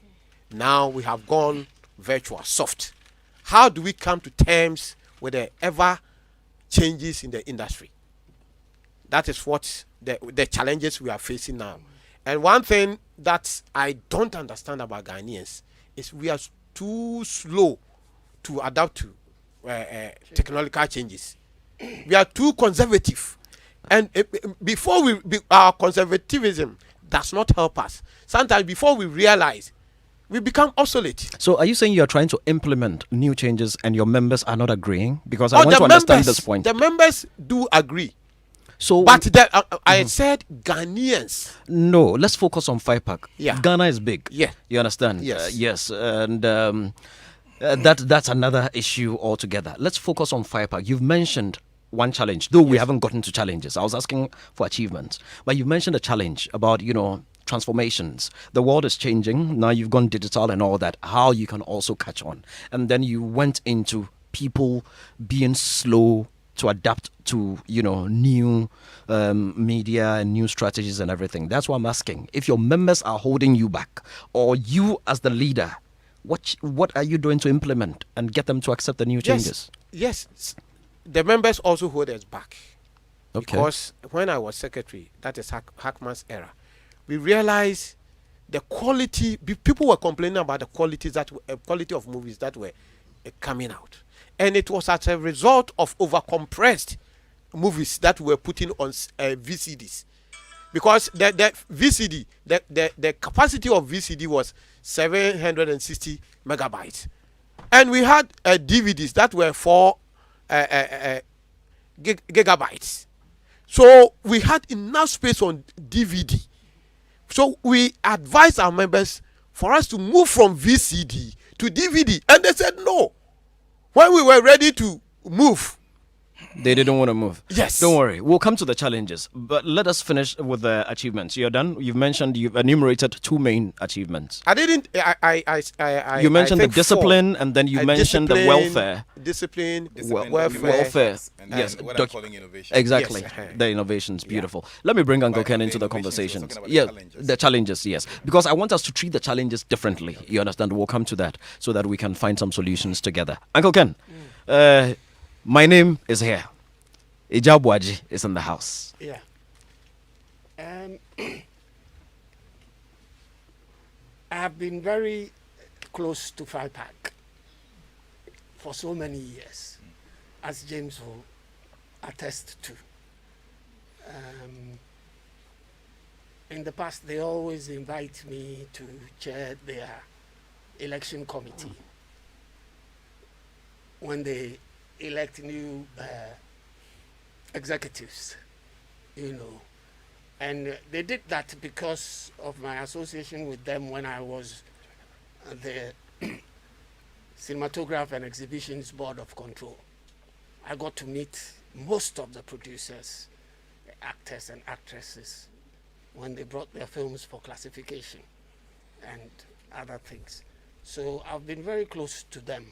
Now we have gone virtual, soft. How do we come to terms with the ever changes in the industry? That is what the challenges we are facing now. And one thing that I don't understand about Ghanaians is we are too slow to adapt to technological changes. We are too conservative. And our conservatism does not help us. Sometimes before we realize, we become obsolete. So are you saying you're trying to implement new changes and your members are not agreeing? Because I want to understand this point. The members do agree. So, but I said Ghanaians. No, let's focus on FIPAG. Yeah. Ghana is big. Yeah. You understand? Yes. Yes. And that's another issue altogether. Let's focus on FIPAG. You've mentioned one challenge, though we haven't gotten to challenges. I was asking for achievements. But you mentioned a challenge about, transformations. The world is changing. Now you've gone digital and all that. How you can also catch on. And then you went into people being slow to adapt to, new media and new strategies and everything. That's why I'm asking. If your members are holding you back, or you as the leader, what are you doing to implement and get them to accept the new changes? Yes. The members also hold us back. Okay. Because when I was secretary, that is Hackman's era, we realized the quality, people were complaining about the quality of movies that were coming out. And it was as a result of overcompressed movies that were putting on VCDs. Because the VCD, the capacity of VCD was 760 megabytes. And we had DVDs that were 4 gigabytes. So we had enough space on DVD. So we advised our members for us to move from VCD to DVD. And they said no. When we were ready to move, they didn't want to move. Yes. Don't worry. We'll come to the challenges. But let us finish with the achievements. You're done. You've enumerated 2 main achievements. I didn't. You mentioned the discipline, and then you mentioned the welfare. Discipline, welfare. And yes. what I'm calling innovation. Exactly. Yes. The innovations. Beautiful. Let me bring Uncle Ken into the conversation. Yeah. The challenges. Yes. Because I want us to treat the challenges differently. You understand? We'll come to that so that we can find some solutions together. Uncle Ken. My name is here. Aboagye is in the house. Yeah. I have been very close to FIPAG for so many years, as James will attest to. in the past, they always invite me to chair their election committee when they elect new executives, you know. And they did that because of my association with them when I was the Cinematograph and Exhibitions Board of Control. I got to meet most of the producers, the actors and actresses, when they brought their films for classification and other things. So I've been very close to them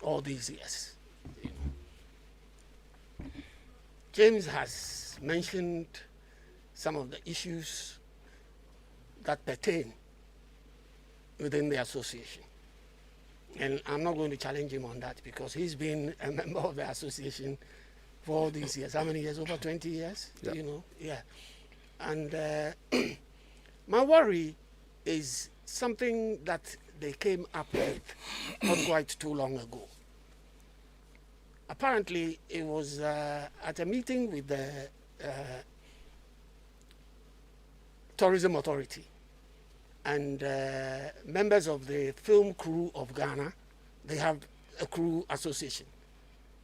all these years. You know. James has mentioned some of the issues that pertain within the association. And I'm not going to challenge him on that because he's been a member of the association for all these years. How many years? Over 20 years? Yeah. You know, yeah. And my worry is something that they came up with not quite too long ago. Apparently, it was at a meeting with the Tourism Authority and members of the Film Crew of Ghana. They have a crew association,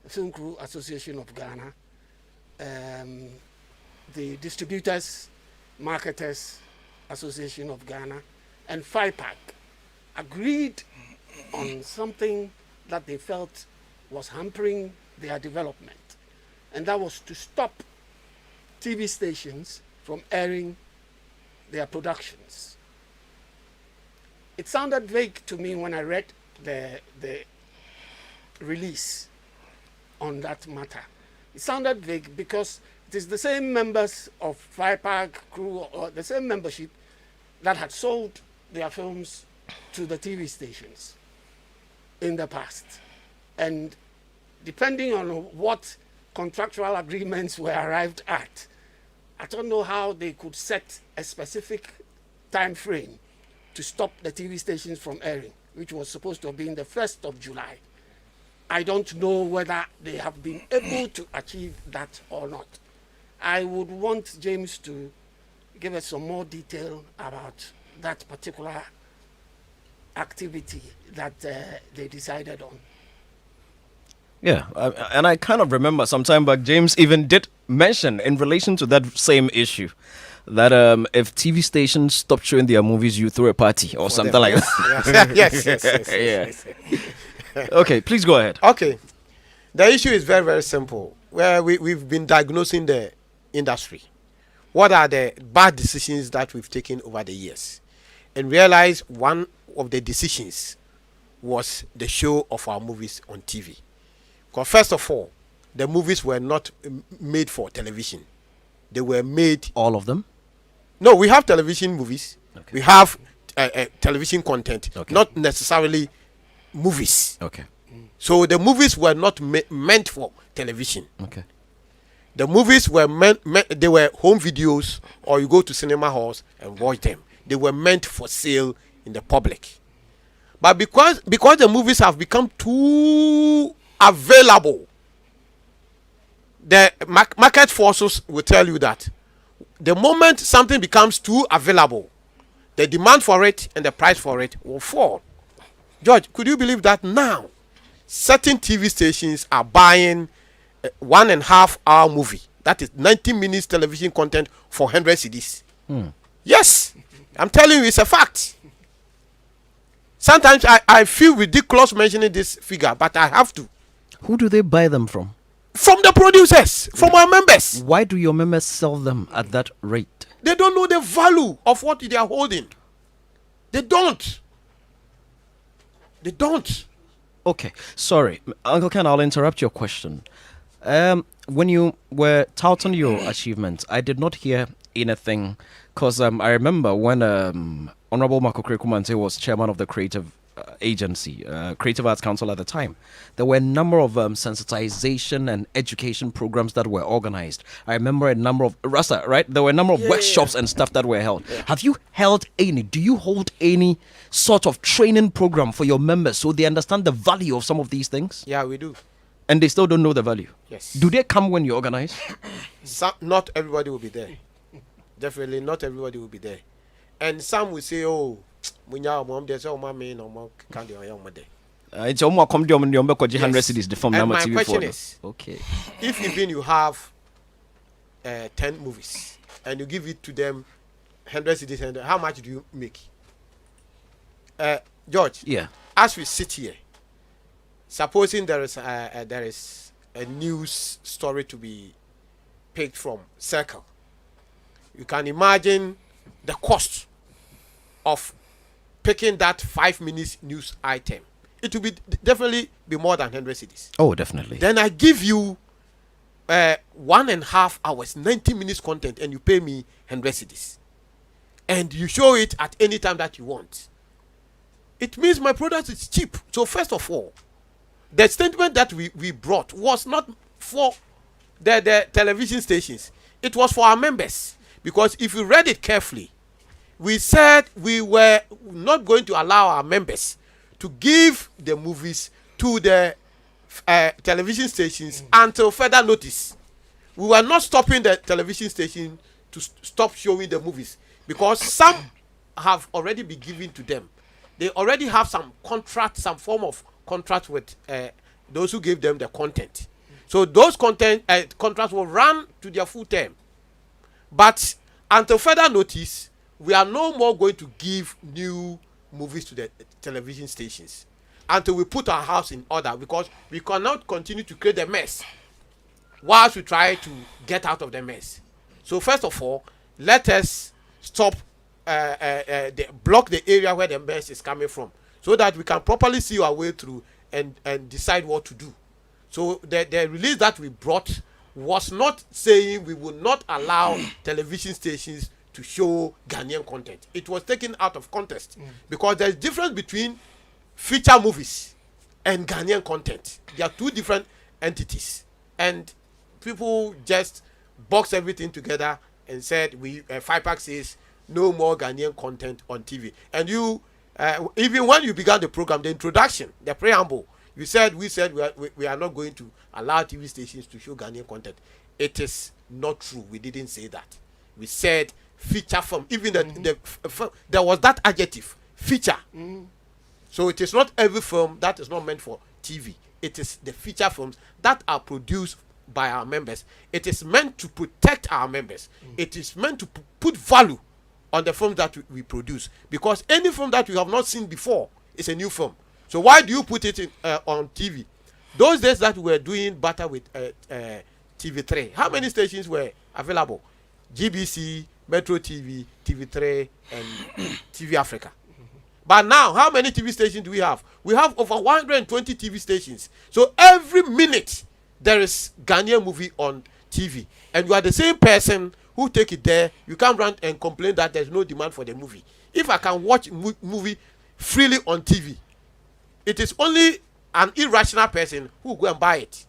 the Film Crew Association of Ghana, the Distributors, Marketers Association of Ghana, and FIPAG agreed on something that they felt was hampering their development, and that was to stop TV stations from airing their productions. It sounded vague to me when I read the release on that matter. It sounded vague because it is the same members of FIPAG crew or the same membership that had sold their films to the TV stations in the past. And depending on what contractual agreements were arrived at, I don't know how they could set a specific time frame to stop the TV stations from airing, which was supposed to have been the 1st of July. I don't know whether they have been able to achieve that or not. I would want James to give us some more detail about that particular activity that they decided on. Yeah, and I kind of remember some time back, James even did mention in relation to that same issue that if TV stations stop showing their movies, you throw a party or something like that. Yes. Okay, please go ahead. Okay. The issue is very, very simple. Where we've been diagnosing the industry. What are the bad decisions that we've taken over the years? And realize one of the decisions was the show of our movies on TV. Because first of all, the movies were not made for television. They were made... All of them? No, we have television movies. Okay. We have television content. Okay. Not necessarily movies. Okay. So the movies were not meant for television. Okay. The movies were they were home videos, or you go to cinema halls and watch them. They were meant for sale in the public. But because the movies have become too available, the market forces will tell you that the moment something becomes too available, the demand for it and the price for it will fall. George, could you believe that now certain TV stations are buying 1.5 hour movie, that is 90 minutes television content, for 100 cedis? Yes, I'm telling you, it's a fact. Sometimes I feel ridiculous mentioning this figure, but I have to. Who do they buy them from? From the producers, from our members. Why do your members sell them at that rate? They don't know the value of what they are holding. They don't. They don't. Okay, sorry. Uncle Ken, I'll interrupt your question. When you were touting your achievements, I did not hear anything, because I remember when Honorable Makokre Kumante was chairman of the creative agency, Creative Arts Council at the time, there were a number of sensitization and education programs that were organized. I remember a number of Rasta, right? There were a number of workshops and stuff that were held. Have you held any? Do you hold any sort of training program for your members so they understand the value of some of these things? Yeah, we do. And they still don't know the value? Yes. Do they come when you organize? Not everybody will be there. definitely not everybody will be there. And some will say, oh, mom, there's all my main or more candy or young mother. It's almost come to 100 cities. The film and number my TV question for is, okay. If even you have 10 movies and you give it to them 100 cities, how much do you make? George, yeah. As we sit here, supposing there is a news story to be picked from Circle, you can imagine the cost of picking that 5 minutes news item. It will definitely be more than 100 cities. Oh, definitely. Then I give you 1.5 hours, 90 minutes content, and you pay me 100 cities, and you show it at any time that you want. It means my product is cheap. So first of all, the statement that we brought was not for the television stations. It was for our members. Because if you read it carefully, we said we were not going to allow our members to give the movies to the television stations until further notice. We were not stopping the television station to stop showing the movies, because some have already been given to them. They already have some contract, some form of contract with those who gave them the content. So those contracts will run to their full term. But until further notice, we are no more going to give new movies to the television stations until we put our house in order, because we cannot continue to create a mess whilst we try to get out of the mess. So first of all, let us stop block the area where the mess is coming from, so that we can properly see our way through and decide what to do. So the release that we brought was not saying we will not allow television stations to show Ghanaian content. It was taken out of context, because there's difference between feature movies and Ghanaian content. They are two different entities, and people just box everything together and said FIPAG says no more Ghanaian content on TV. And you, even when you began the program, the introduction, the preamble, we said we are not going to allow TV stations to show Ghanaian content. It is not true. We didn't say that. We said feature film. Even there was that adjective, feature. So it is not every film that is not meant for TV. It is the feature films that are produced by our members. It is meant to protect our members. It is meant to put value on the film that we produce, because any film that you have not seen before is a new film. So why do you put it on TV? Those days that we were doing butter with TV3, how many stations were available? GBC, Metro TV, TV3, and TV Africa. But now, how many TV stations do we have? We have over 120 TV stations. So every minute there is Ghanaian movie on TV, and you are the same person who take it there. You can't run and complain that there's no demand for the movie. If I can watch movie freely on TV, it is only an irrational person who will go and buy it.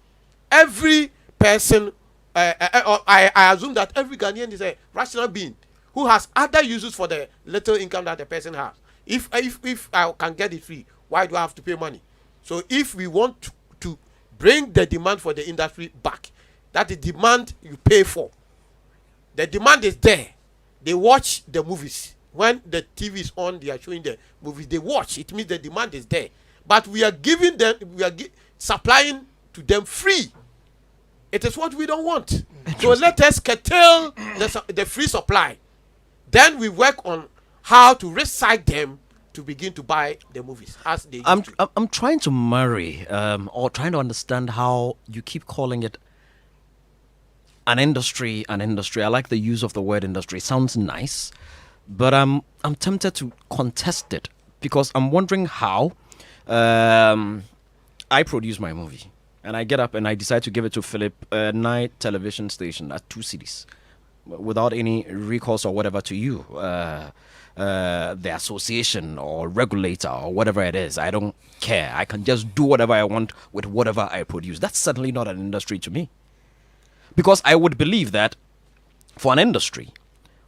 Every person, I assume that every Ghanaian is a rational being who has other uses for the little income that the person has. If I can get it free, why do I have to pay money? So if we want to bring the demand for the industry back, that is demand you pay for. The demand is there. They watch the movies. When the TV is on, they are showing the movies. They watch. It means the demand is there. But we are giving them, supplying to them free. It is what we don't want. So let us curtail the free supply. Then we work on how to recite them to begin to buy the movies as they used to. I'm trying to marry or trying to understand how you keep calling it an industry. I like the use of the word industry. It sounds nice, but I'm tempted to contest it, because I'm wondering how I produce my movie and I get up and I decide to give it to Philip night television station at 2 cities without any recourse or whatever to you, the association or regulator or whatever it is. I don't care. I can just do whatever I want with whatever I produce. That's certainly not an industry to me. Because I would believe that for an industry,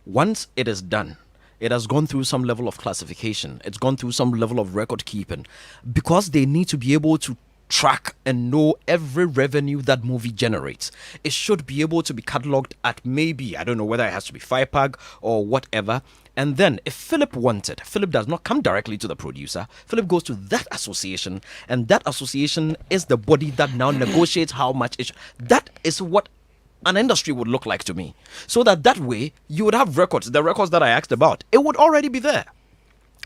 once it is done, it has gone through some level of classification. It's gone through some level of record keeping, because they need to be able to track and know every revenue that movie generates. It should be able to be catalogued at maybe, I don't know whether it has to be FIPAG or whatever. And then if Philip wanted, Philip does not come directly to the producer. Philip goes to that association, and that association is the body that now negotiates how much it that is what an industry would look like to me. So that way you would have records, the records that I asked about, it would already be there.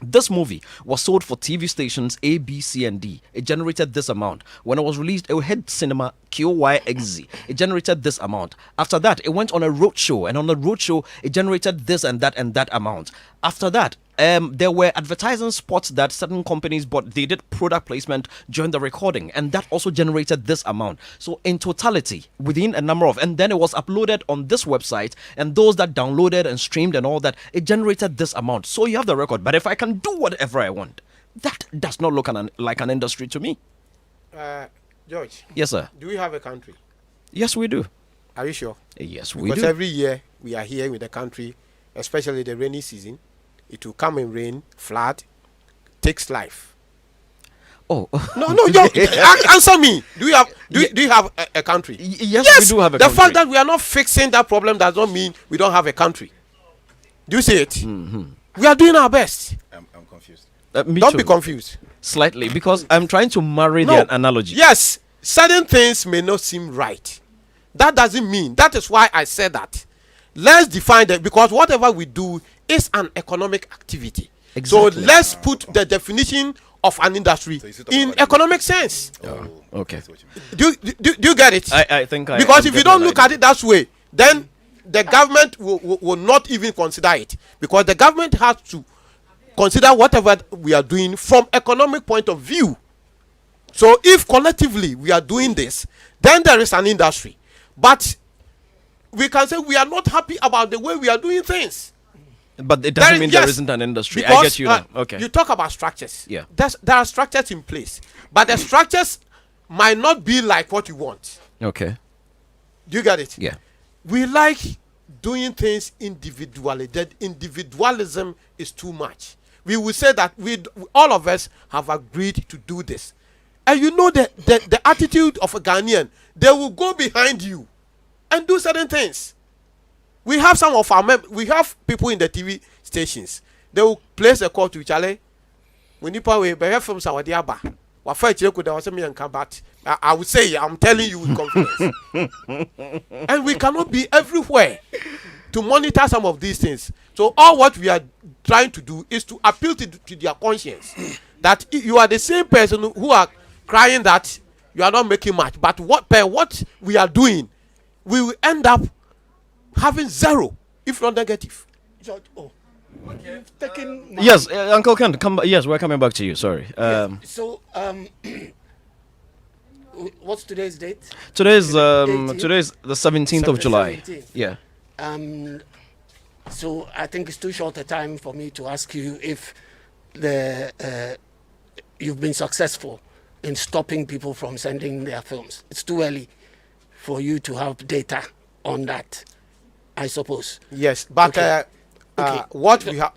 This movie was sold for TV stations A, B, C, and D. It generated this amount. When it was released, it hit cinema QYXZ. It generated this amount. After that, it went on a road show, and on the road show, it generated this and that amount. After that, there were advertising spots that certain companies bought. They did product placement during the recording, and that also generated this amount. So in totality, within a number of, and then it was uploaded on this website, and those that downloaded and streamed and all that, it generated this amount. So you have the record. But if I can do whatever I want, that does not look like an industry to me. George. Yes, sir. Do we have a country? Yes, we do. Are you sure? Yes, we do. Because every year we are here with the country, especially the rainy season. It will come and rain, flood, takes life. Oh no, answer me. Do you have a country? Yes, we do have a country. The fact country. that we are not fixing that problem does not mean we don't have a country. Do you see it? Mm-hmm. We are doing our best. I'm confused. Don't be confused. Slightly, because I'm trying to marry the analogy. Yes, certain things may not seem right. That doesn't mean. That is why I said that. Let's define that, because whatever we do is an economic activity. Exactly. So let's put the definition of an industry in economic sense. Oh, okay. Do you get it? I think I because if you don't look at it that way, then the government will not even consider it, because the government has to consider whatever we are doing from economic point of view. So if collectively we are doing this, then there is an industry. But we can say we are not happy about the way we are doing things. But it doesn't mean there isn't an industry. Because, I get you now. Okay. You talk about structures. Yeah. There are structures in place. But the structures might not be like what you want. Okay. Do you get it? Yeah. We like doing things individually. That individualism is too much. We will say that all of us have agreed to do this. And you know the attitude of a Ghanaian, they will go behind you and do certain things. We have some of our we have people in the TV stations. They will place a call to Chale. When you pay we have from Saudi Arabia. But I would say, I'm telling you with confidence. And we cannot be everywhere to monitor some of these things. So all what we are trying to do is to appeal to their conscience that you are the same person who are crying that you are not making much. But what we are doing, we will end up having zero, if not negative. Yes, Uncle Ken, yes, we're coming back to you. Sorry. What's today's date? Today's the 17th of July. 17th. Yeah. So I think it's too short a time for me to ask you if you've been successful in stopping people from sending their films. It's too early for you to have data on that, I suppose. Yes, but what we have,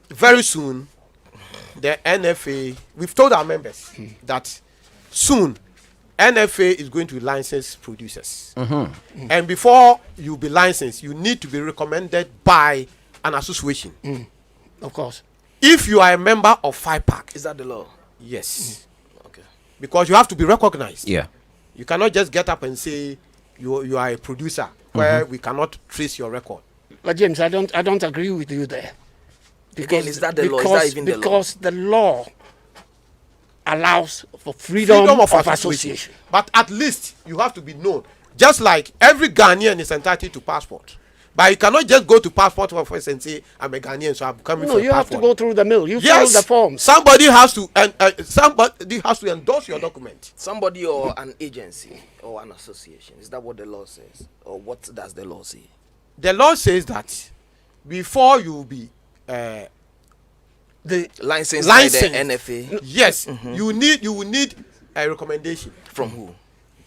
very soon, the NFA, we've told our members that soon NFA is going to license producers. And before you be licensed, you need to be recommended by an association. Of course. If you are a member of FIPAG. Is that the law? Yes. Okay. Because you have to be recognized. Yeah. You cannot just get up and say you are a producer where we cannot trace your record. But James, I don't agree with you there. Because again, is that the law? Is that even the law? Because the law allows for freedom of association. But at least you have to be known. Just like every Ghanaian is entitled to passport. But you cannot just go to passport office and say, I'm a Ghanaian, so I'm coming for a passport. No, you have to go through the mill. You fill the forms. Somebody has to endorse your document. Somebody or an agency or an association. Is that what the law says? Or what does the law say? The law says that before you be the license by the NFA. Yes, you will need a recommendation. From who?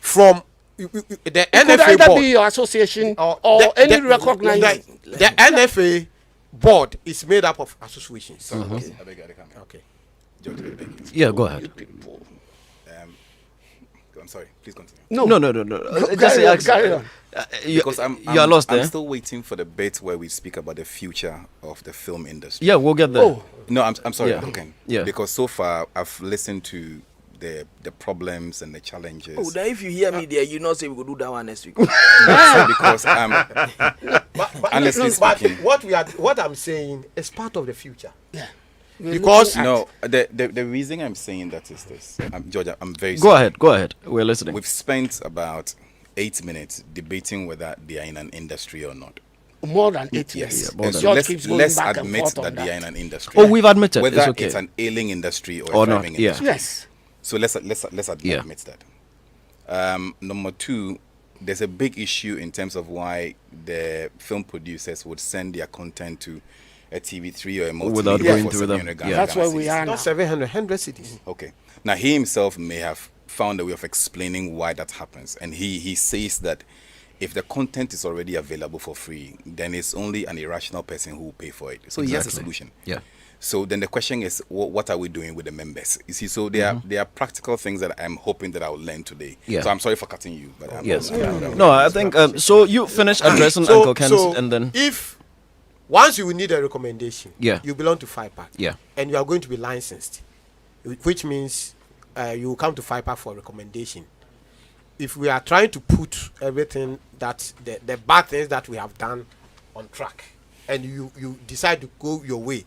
From the NFA could either board. be your association or any recognized. The NFA board is made up of associations. Okay. Yeah, go ahead. I'm sorry. Please continue. No. Carry on. Because you are lost there. I'm still waiting for the bit where we speak about the future of the film industry. Yeah, we'll get there. Oh. No, I'm sorry, Yeah. Duncan. Yeah. Because so far I've listened to the problems and the challenges. Oh, then if you hear me there, you not say we could do that one next week. Because honestly but speaking, what I'm saying is part of the future. Yeah. Because the reason I'm saying that is this. George, I'm very Go sorry. ahead. We're listening. We've spent about 8 minutes debating whether they are in an industry or not. More than 8 Yes. years. And so George keeps going let's back and admit forth that on they are in that. an industry. Oh, we've admitted. Whether It's okay. it's an ailing industry or Or a not, thriving yeah. industry. Yes. So let's admit that. Number two, there's a big issue in terms of why the film producers would send their content to a TV3 or a multimedia Without going through them. That's where we are now. not 700 cities. Okay. Now he himself may have found a way of explaining why that happens, and he says that if the content is already available for free, then it's only an irrational person who will pay for it. So he has a solution. Yeah. So then the question is, what are we doing with the members? You see, so there are practical things that I'm hoping that I will learn today. Yeah. So I'm sorry for cutting you, but I think so. You finish addressing Uncle Ken's, and then if once you will need a recommendation, you belong to FIPAG, Yeah. and you are going to be licensed, which means you will come to FIPAG for recommendation. If we are trying to put everything that the bad things that we have done on track, and you decide to go your way,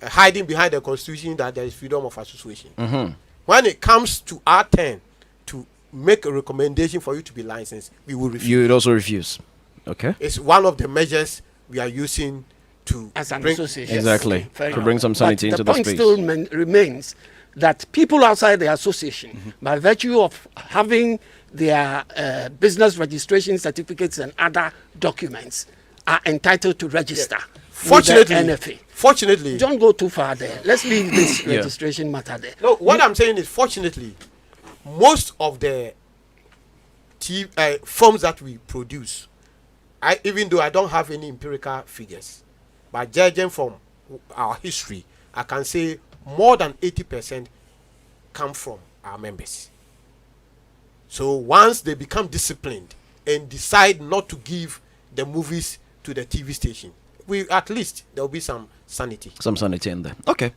hiding behind the constitution that there is freedom of association. When it comes to our turn to make a recommendation for you to be licensed, we will refuse. you would also refuse. Okay. It's one of the measures we are using to as an bring association. Exactly. To bring some sanity into the the point space. still remains that people outside the association, by virtue of having their business registration certificates and other documents, are entitled to register. Fortunately, with the NFA. Fortunately, don't go too far there. Let's leave this registration matter there. No, what I'm saying is, fortunately, most of the films that we produce, even though I don't have any empirical figures, but judging from our history, I can say more than 80% come from our members. So once they become disciplined and decide not to give the movies to the TV station, at least there will be some sanity. Some sanity in there. Okay.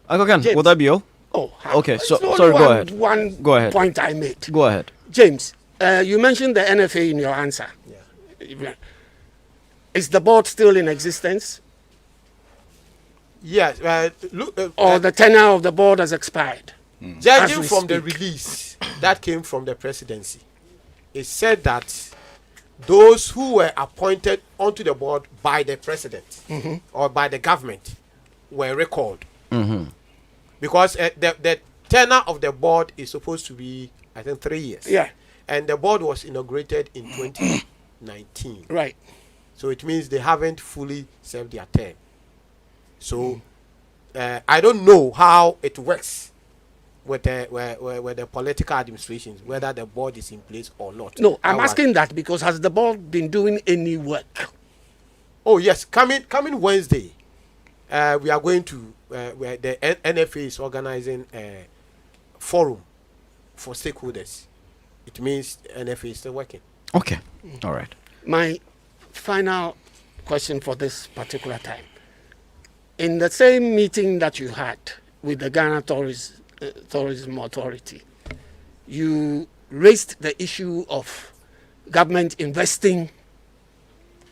Uncle Ken, James. will that be all? Oh, okay. it's So only sorry. Go ahead. One Go ahead. point I made. Go ahead. James, you mentioned the NFA in your answer. Yeah. Is the board still in existence? Yes. Or the tenure of the board has expired? Judging from the release that came from the presidency, it said that those who were appointed onto the board by the president or by the government were recalled. Because the tenure of the board is supposed to be, I think, 3 years. Yeah. And the board was inaugurated in 2019. Right. So it means they haven't fully served their term. So I don't know how it works with the political administrations, whether the board is in place or not. No, I'm asking that because has the board been doing any work? Oh yes, coming Wednesday, we are going to where the NFA is organizing a forum for stakeholders. It means NFA is still working. Okay. All right. My final question for this particular time. In the same meeting that you had with the Ghana Tourism Authority, you raised the issue of government investing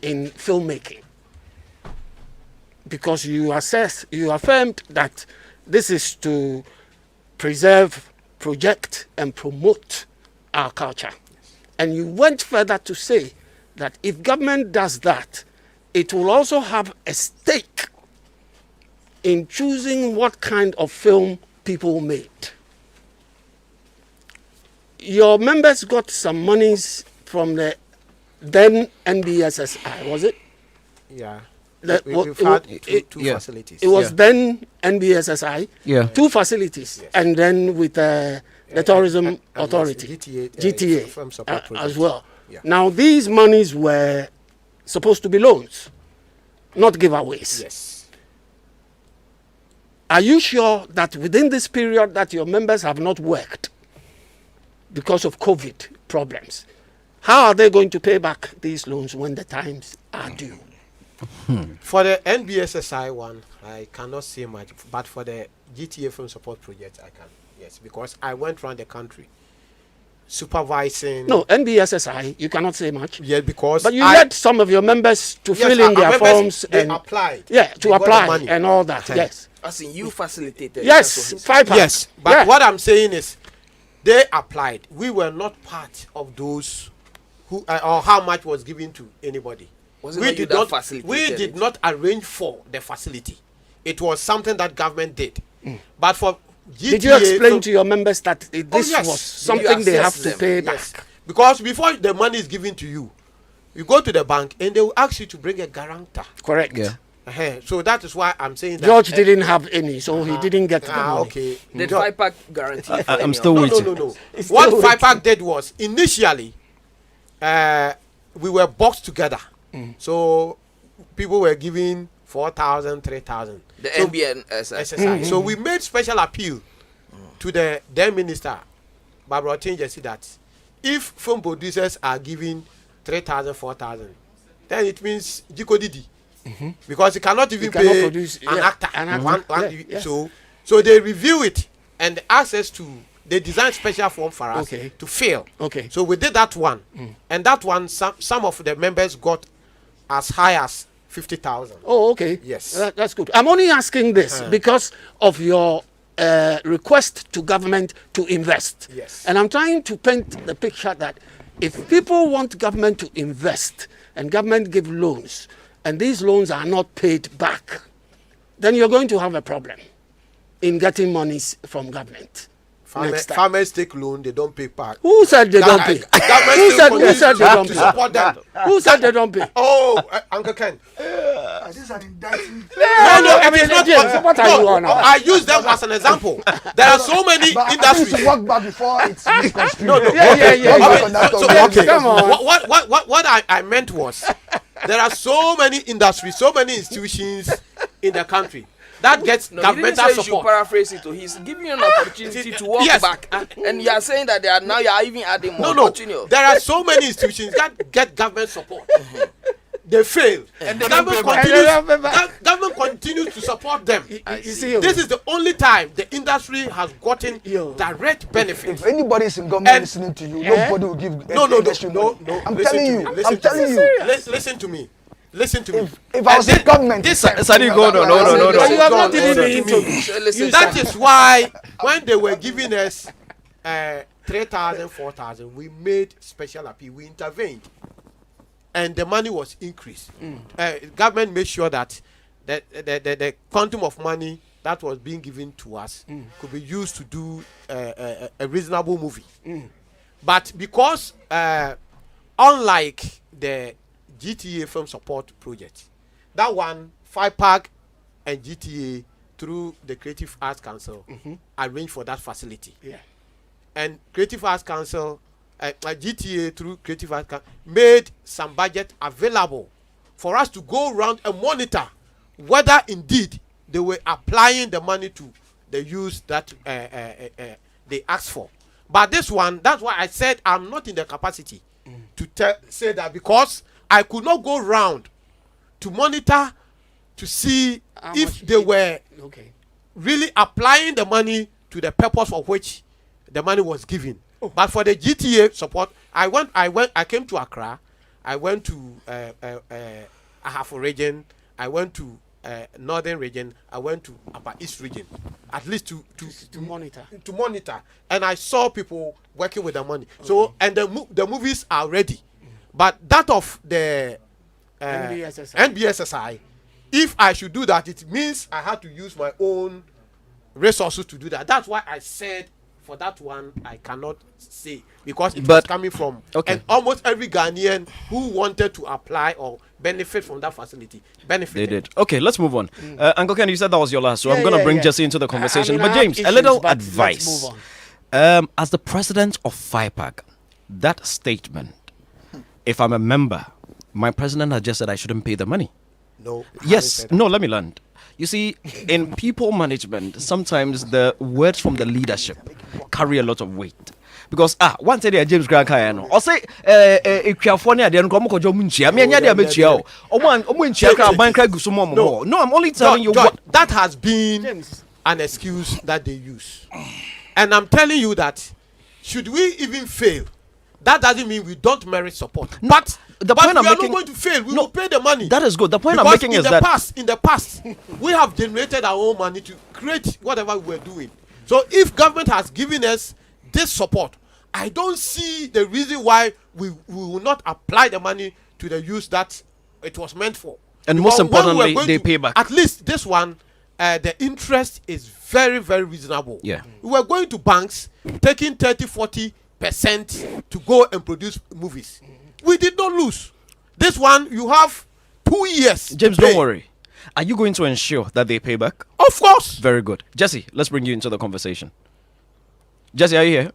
in filmmaking because you affirmed that this is to preserve, project, and promote our culture. And you went further to say that if government does that, it will also have a stake in choosing what kind of film people made. Your members got some monies from the then NBSSI, was it? Yeah. We've had two facilities. It was then NBSSI, two facilities, and then with the Tourism Authority, GTA as well. Yeah. Now, these monies were supposed to be loans, not giveaways. Yes. Are you sure that within this period that your members have not worked, because of COVID problems. How are they going to pay back these loans when the times are due? For the NBSSI one, I cannot say much, but for the GTA Film Support Project, I can, yes, because I went around the country supervising. No, NBSSI, you cannot say much. Yeah, because but you led some of your members to fill in their forms and applied. Yeah, to apply and all that. Yes. As in you facilitated. Yes, FIPAG. Yes, but what I'm saying is, they applied. We were not part of those who or how much was given to anybody. We did not arrange for the facility. It was something that government did. But for GTA, did you explain to your members that this was something they have to pay back? Because before the money is given to you, you go to the bank and they will ask you to bring a guarantor. Correct. Yeah. So that is why I'm saying that George didn't have any, so he didn't get the money. Okay. Did FIPAG guarantee? I'm still waiting. No. What FIPAG did was initially we were boxed together. So people were giving 4,000, 3,000. The NBSSI. So we made special appeal to the then minister, Barbara Tinge, that if film producers are giving 3,000, 4,000, then it means Jiko Didi. Because he cannot even pay an actor. So they review it and ask us to, they design special form for us to fill. So we did that one. And that one, some of the members got as high as 50,000. Oh, okay. Yes. That's good. I'm only asking this because of your request to government to invest. Yes. And I'm trying to paint the picture that if people want government to invest and government give loans and these loans are not paid back, then you're going to have a problem in getting monies from government. Farmers take loan, they don't pay back. Who said they don't pay? Who said they don't pay? Support them. Who said they don't pay? Oh, Uncle Ken. This is an indictment. No, I mean, what are you on? I use them as an example. There are so many industries. I work back before it's misconstrued. No. Come on. What I meant was, there are so many industries, so many institutions in the country that gets governmental support. You should paraphrase it. He's giving you an opportunity to walk back, and you are saying that they are now you are even adding more. No. There are so many institutions that get government support. They fail, and the government continues to support them. This is the only time the industry has gotten direct benefit. If anybody is in government listening to you, nobody will give. No. I'm telling you. Listen to me. Listen to me. If I was in government, no. You have not even That is why when they were giving us 3,000, 4,000, we made special appeal. We intervened, and the money was increased. Government made sure that the quantum of money that was being given to us could be used to do a reasonable movie. But because unlike the GTA Film Support Project, that one, FIPAG and GTA through the Creative Arts Council arranged for that facility. And Creative Arts Council, GTA through Creative Arts Council made some budget available for us to go around and monitor whether indeed they were applying the money to the use that they asked for. But this one, that's why I said I'm not in the capacity to say that, because I could not go round to monitor to see if they were really applying the money to the purpose for which the money was given. But for the GTA support, I came to Accra, I went to Ahafo region, I went to northern region, I went to Upper East region, at least to monitor, and I saw people working with the money. So and the movies are ready. But that of the NBSSI, if I should do that, it means I had to use my own resources to do that. That's why I said for that one, I cannot say, because it was coming from and almost every Ghanaian who wanted to apply or benefit from that facility benefited. They did. Okay, let's move on. Uncle Ken, you said that was your last, so I'm going to bring Jesse into the conversation. But James, a little advice. As the president of FIPAG, that statement, if I'm a member, my president has just said I shouldn't pay the money. No. Yes. No, let me land. You see, in people management, sometimes the words from the leadership carry a lot of weight. because one day James Grant Kayano or say California they don't come to Munchia. Me and Yadia Mechio. No, I'm only telling you what that has been an excuse that they use. And I'm telling you that should we even fail, that doesn't mean we don't merit support. But the point we I'm are making, not going to fail. We will pay the money. That is good. The point because I'm making is that in the past, we have generated our own money to create whatever we're doing. So if government has given us this support, I don't see the reason why we will not apply the money to the use that it was meant for. And most importantly, they pay back. At least this one, the interest is very, very reasonable. Yeah. We were going to banks, taking 30-40% to go and produce movies. We did not lose. This one, you have 2 years. James, don't worry. Are you going to ensure that they pay back? Of course. Very good. Jesse, let's bring you into the conversation. Jesse, are you here?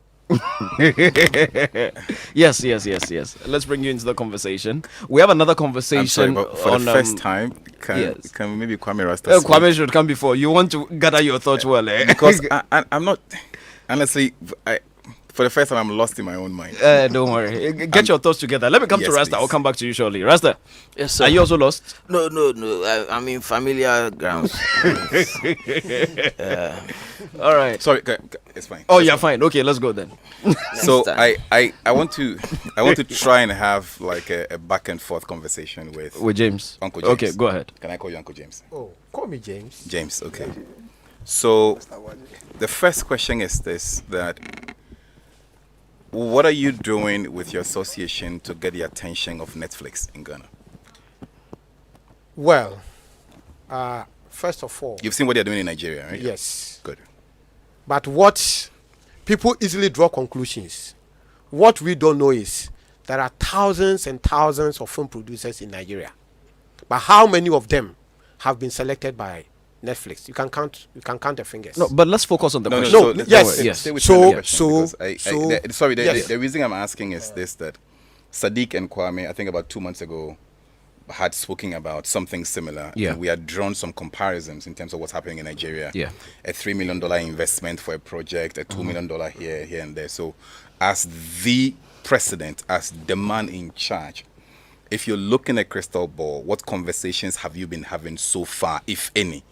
Yes. Let's bring you into the conversation. We have another conversation. I'm sorry, but for the first time, can maybe Kwame Rasta Kwame should come before. You want to gather your thoughts well, eh? Because I'm not, honestly, for the first time, I'm lost in my own mind. Don't worry. Get your thoughts together. Let me come to Rasta. I'll come back to you shortly. Rasta. Yes, sir. Are you also lost? No. I'm in familiar grounds. All right. Sorry, it's fine. Oh, you're fine. Okay, let's go then. So I want to try and have like a back and forth conversation with James. Uncle James. Okay, go ahead. Can I call you Uncle James? Oh, call me James. James. Okay. So the first question is this: that what are you doing with your association to get the attention of Netflix in Ghana? Well, first of all, you've seen what they're doing in Nigeria, right? Yes. Good. But what people easily draw conclusions. What we don't know is there are thousands and thousands of film producers in Nigeria. But how many of them have been selected by Netflix? You can count the fingers. No, but let's focus on the question. No, yes. The reason I'm asking is this: that Sadiq and Kwame, I think about 2 months ago, had spoken about something similar. Yeah. And we had drawn some comparisons in terms of what's happening in Nigeria. Yeah. A $3 million investment for a project, a $2 million here and there. So as the president, as the man in charge, if you're looking at crystal ball, what conversations have you been having so far, if any?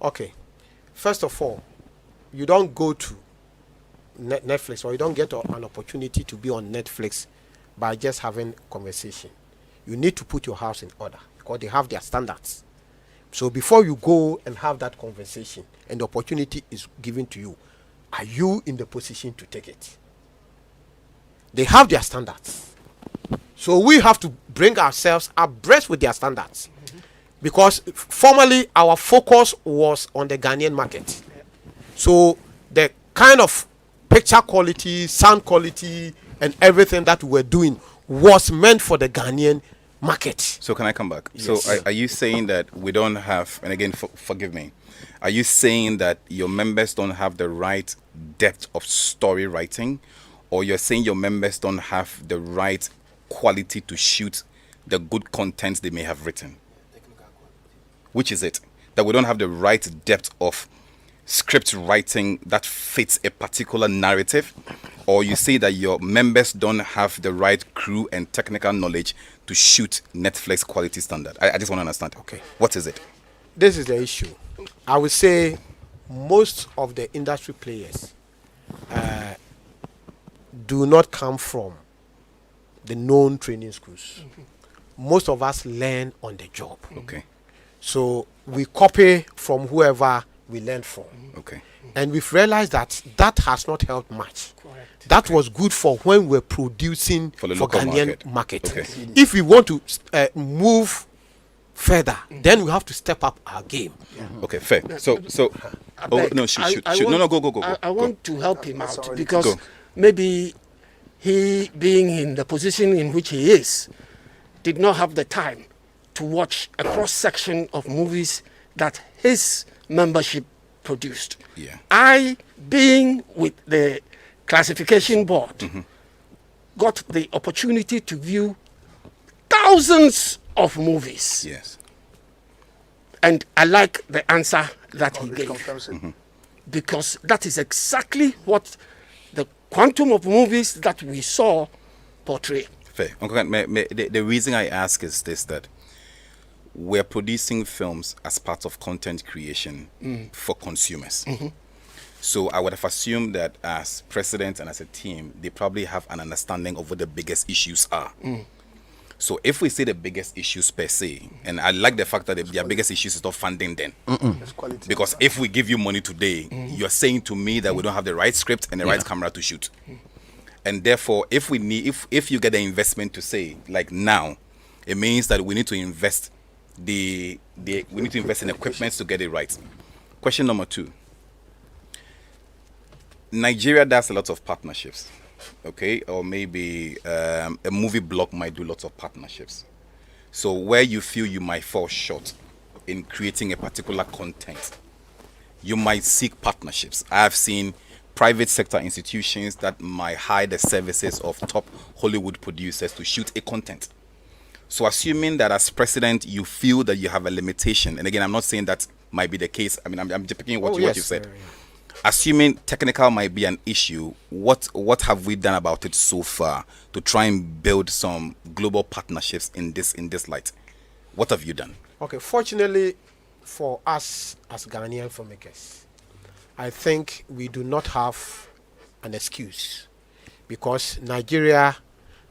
Okay. First of all, you don't go to Netflix, or you don't get an opportunity to be on Netflix by just having conversation. You need to put your house in order because they have their standards. So before you go and have that conversation and the opportunity is given to you, are you in the position to take it? They have their standards. So we have to bring ourselves abreast with their standards. Because formerly our focus was on the Ghanaian market. So the kind of picture quality, sound quality, and everything that we were doing was meant for the Ghanaian market. So can I come back? Yes. So are you saying that we don't have, and again, forgive me, are you saying that your members don't have the right depth of story writing, or you're saying your members don't have the right quality to shoot the good content they may have written? Which is it? That we don't have the right depth of script writing that fits a particular narrative? Or you say that your members don't have the right crew and technical knowledge to shoot Netflix quality standard? I just want to understand. Okay. What is it? This is the issue. I would say most of the industry players do not come from the known training schools. Most of us learn on the job. Okay. So we copy from whoever we learn from. Okay. And we've realized that that has not helped much. Correct. That was good for when we're producing for Ghanaian market. Okay. If we want to move further, then we have to step up our game. Okay, fair. So shoot. Go. I want to help him out because maybe he, being in the position in which he is, did not have the time to watch a cross-section of movies that his membership produced. Yeah. I, being with the classification board, got the opportunity to view thousands of movies. Yes. And I like the answer that he gave. Because that is exactly what the quantum of movies that we saw portray. Fair. The reason I ask is this, that we're producing films as part of content creation for consumers. So I would have assumed that as president and as a team, they probably have an understanding of what the biggest issues are. So if we say the biggest issues per se, and I like the fact that their biggest issues is not funding then. Because if we give you money today, you're saying to me that we don't have the right script and the right camera to shoot. And therefore, if you get the investment to say, like now, it means that we need to invest we need to invest in equipment to get it right. Question number 2. Nigeria does a lot of partnerships, okay? Or maybe a movie block might do lots of partnerships. So where you feel you might fall short in creating a particular content, you might seek partnerships. I have seen private sector institutions that might hire the services of top Hollywood producers to shoot a content. So assuming that as president, you feel that you have a limitation, and again, I'm not saying that might be the case. I mean, I'm just picking what you said. Assuming technical might be an issue, what have we done about it so far to try and build some global partnerships in this light? What have you done? Okay, fortunately for us as Ghanaian filmmakers, I think we do not have an excuse, because Nigeria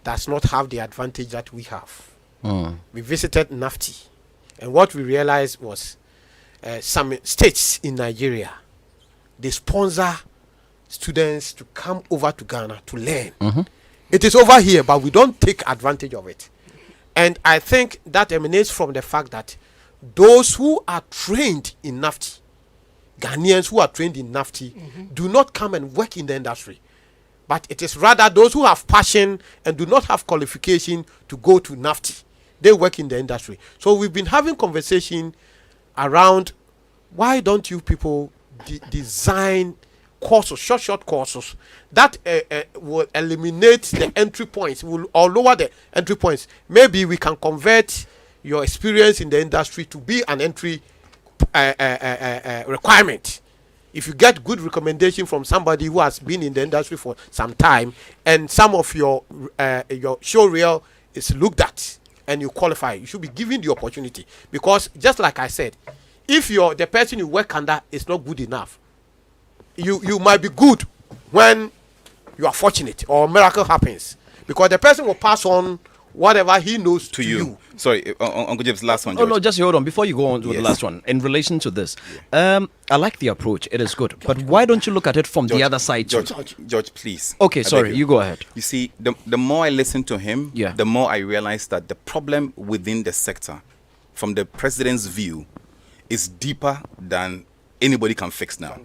does not have the advantage that we have. We visited NAFTI, and what we realized was some states in Nigeria, they sponsor students to come over to Ghana to learn. It is over here, but we don't take advantage of it. And I think that emanates from the fact that those who are trained in NAFTI, Ghanaians who are trained in NAFTI, do not come and work in the industry. But it is rather those who have passion and do not have qualification to go to NAFTI. They work in the industry. So we've been having conversation around, why don't you people design courses, short courses that will eliminate the entry points, or lower the entry points. Maybe we can convert your experience in the industry to be an entry requirement. If you get good recommendation from somebody who has been in the industry for some time, and some of your show reel is looked at and you qualify, you should be given the opportunity. Because just like I said, if the person you work under is not good enough, you might be good when you are fortunate or a miracle happens, because the person will pass on whatever he knows to you. Sorry, Uncle James, last one. George. Oh no, just hold on before you go on to the last one. In relation to this, I like the approach. It is good, but why don't you look at it from the other side? George, please. Okay, sorry, you go ahead. You see, the more I listen to him, the more I realize that the problem within the sector, from the president's view, is deeper than anybody can fix now.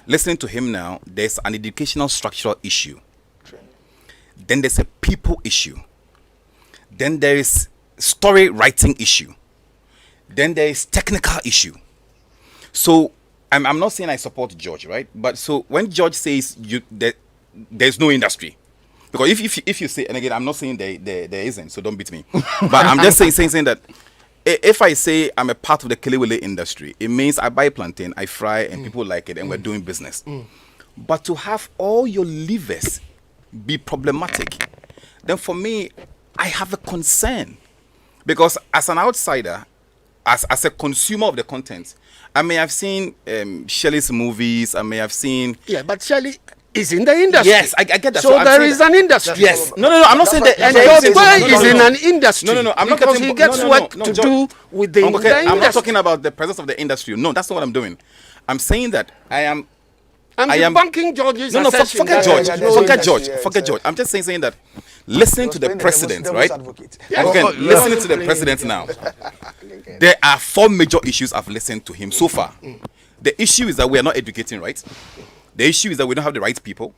Listening to him now, there's an educational structural issue. Then there's a people issue. Then there is story writing issue. Then there is technical issue. So I'm not saying I support George, right? But so when George says there's no industry, because if you say, and again, I'm not saying there isn't, so don't beat me. But I'm just saying that if I say I'm a part of the Kelewele industry, it means I buy plantain, I fry, and people like it, and we're doing business. But to have all your levers be problematic, then for me, I have a concern. Because as an outsider, as a consumer of the content, I may have seen Shelley's movies, I may have seen... Yeah, but Shelley is in the industry. Yes, I get that. So there is an industry. Yes. No, I'm not saying that. And George Quaye is in an industry. No, I'm not because he gets work to do with the industry. I'm not talking about the presence of the industry. No, that's not what I'm doing. I'm saying that I am debunking George's assertion. Forget George. I'm just saying that listening to the president, right? Listening to the president now, there are 4 major issues I've listened to him so far. The issue is that we are not educating right. The issue is that we don't have the right people.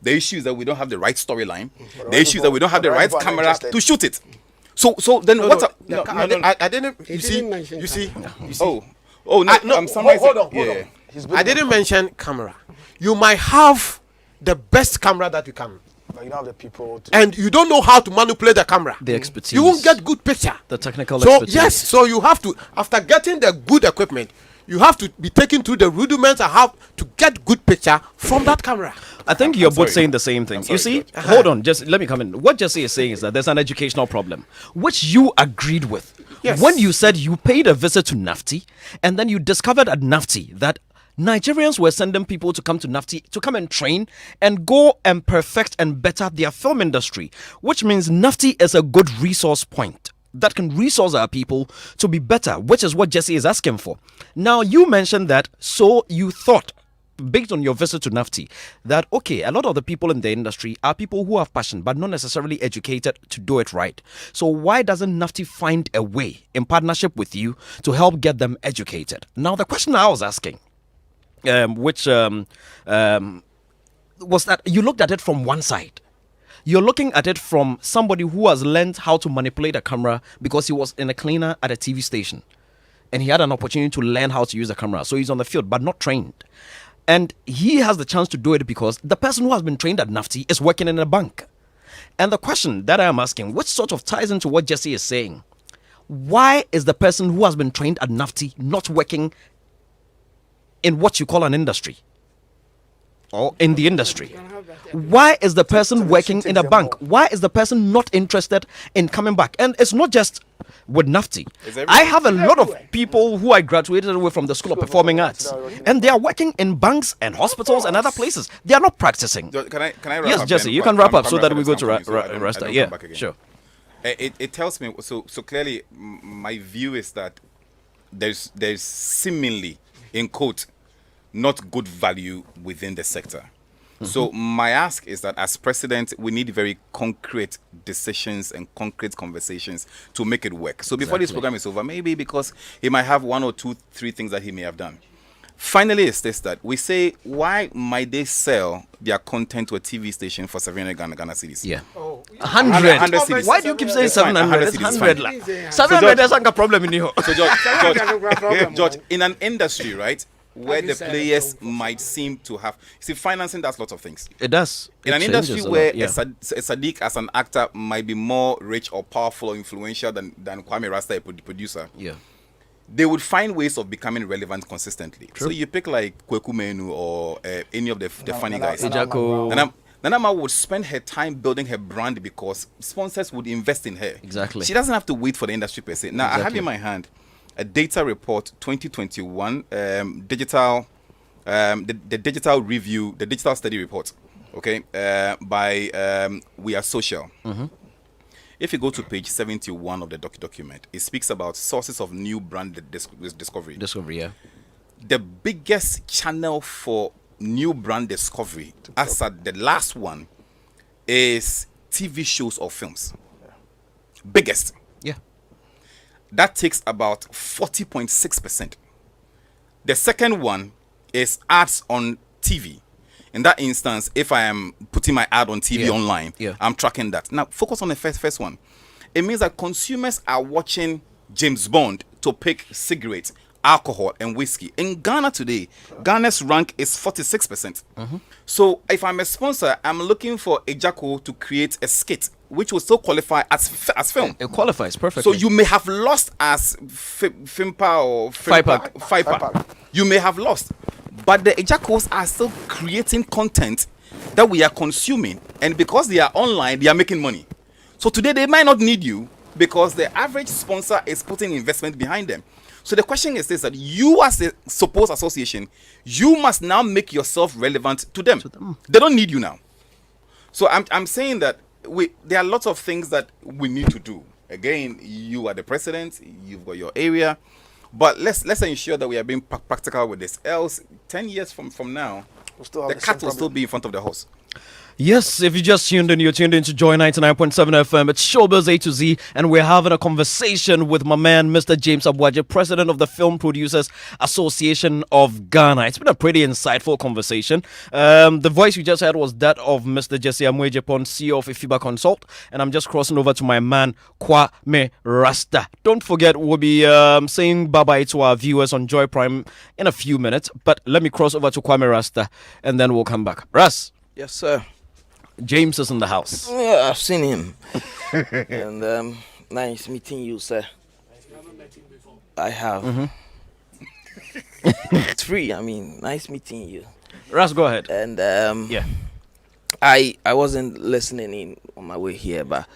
The issue is that we don't have the right storyline. The issue is that we don't have the right camera to shoot it. So then what? I didn't. You see. Oh no! Hold on. I didn't mention camera. You might have the best camera that you can, but you don't have the people and you don't know how to manipulate the camera. The expertise. You won't get good picture. The technical expertise. So yes, so you have to, after getting the good equipment, you have to be taken through the rudiments and have to get good picture from that camera. I think you're both saying the same thing. You see, hold on, just let me come in. What Jesse is saying is that there's an educational problem, which you agreed with. Yes. When you said you paid a visit to NAFTI, and then you discovered at NAFTI that Nigerians were sending people to come to NAFTI to come and train and go and perfect and better their film industry, which means NAFTI is a good resource point that can resource our people to be better, which is what Jesse is asking for. Now, you mentioned that, so you thought, based on your visit to NAFTI, that, okay, a lot of the people in the industry are people who have passion, but not necessarily educated to do it right. So why doesn't NAFTI find a way, in partnership with you, to help get them educated? Now, the question I was asking, was that you looked at it from one side. You're looking at it from somebody who has learned how to manipulate a camera because he was in a cleaner at a TV station. And he had an opportunity to learn how to use the camera. So he's on the field, but not trained. And he has the chance to do it because the person who has been trained at NAFTI is working in a bank. And the question that I am asking, which sort of ties into what Jesse is saying, why is the person who has been trained at NAFTI not working in what you call an industry? Or in the industry? Why is the person working in a bank? Why is the person not interested in coming back? And it's not just with NAFTI. I have a lot of people who I graduated with from the School of Performing Arts, and they are working in banks and hospitals and other places. They are not practicing. Can I wrap yes, up? Jesse, you can wrap up so that we go to Rasta. Yeah, sure. It tells me, so clearly my view is that there's seemingly, in quote, not good value within the sector. So my ask is that as president, we need very concrete decisions and concrete conversations to make it work. So before this program is over, maybe because he might have 1 or 2, 3 things that he may have done. Finally, it's this that we say, why might they sell their content to a TV station for 700 Ghana cedis? Yeah. 100 cedis. Why do you keep saying 700? It's 100. 700 is not a problem in here. So George, in an industry, right, where the players might seem to have... See, financing does lots of things. It does. In an industry where a Sadiq as an actor might be more rich or powerful or influential than Kwame Rasta, a producer, they would find ways of becoming relevant consistently. True. So you pick like Kweku Menu or any of the funny guys. Ejako. Nanama would spend her time building her brand because sponsors would invest in her. Exactly. She doesn't have to wait for the industry per se. Now, I have in my hand a data report 2021 digital the digital review, the digital study report, okay, by We Are Social. If you go to page 71 of the document, it speaks about sources of new brand discovery. Yeah. The biggest channel for new brand discovery, as at the last one, is TV shows or films. Biggest. Yeah. That takes about 40.6%. The second one is ads on TV. In that instance, if I am putting my ad on TV online, I'm tracking that. Now, focus on the first one. It means that consumers are watching James Bond to pick cigarettes, alcohol, and whiskey. In Ghana today, Ghana's rank is 46%. So if I'm a sponsor, I'm looking for Ejako to create a skit, which will still qualify as film. It qualifies perfectly. So you may have lost as FIPAG or FIPAG. You may have lost. But the Ejakos are still creating content that we are consuming. And because they are online, they are making money. So today they might not need you because the average sponsor is putting investment behind them. So the question is this, that you as a supposed association, you must now make yourself relevant to them. They don't need you now. So I'm saying that there are lots of things that we need to do. Again, you are the president, you've got your area. But let's ensure that we are being practical with this. Else, 10 years from now, the cat will still be in front of the horse. Yes, if you just tuned in, you're tuned in to Joy 99.7 FM. It's Showbiz A to Z, and we're having a conversation with my man, Mr. James Aboagye, president of the Film Producers Association of Ghana. It's been a pretty insightful conversation. The voice you just heard was that of Mr. Jesse Amwejepon, CEO of FIPAG Consult, and I'm just crossing over to my man, Kwame Rasta. Don't forget, we'll be saying bye-bye to our viewers on Joy Prime in a few minutes, but let me cross over to Kwame Rasta, and then we'll come back. Ras. Yes, sir. James is in the house. Yeah, I've seen him. And nice meeting you, sir. I have. It's free. I mean, nice meeting you. Ras, go ahead. And yeah, I wasn't listening in on my way here, but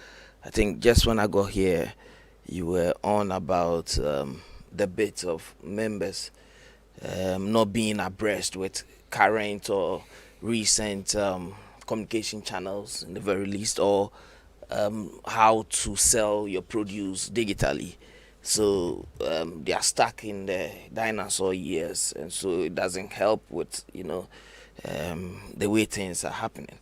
I think just when I got here, you were on about the bit of members not being abreast with current or recent communication channels, in the very least, or how to sell your produce digitally. So they are stuck in the dinosaur years, and so it doesn't help with the way things are happening.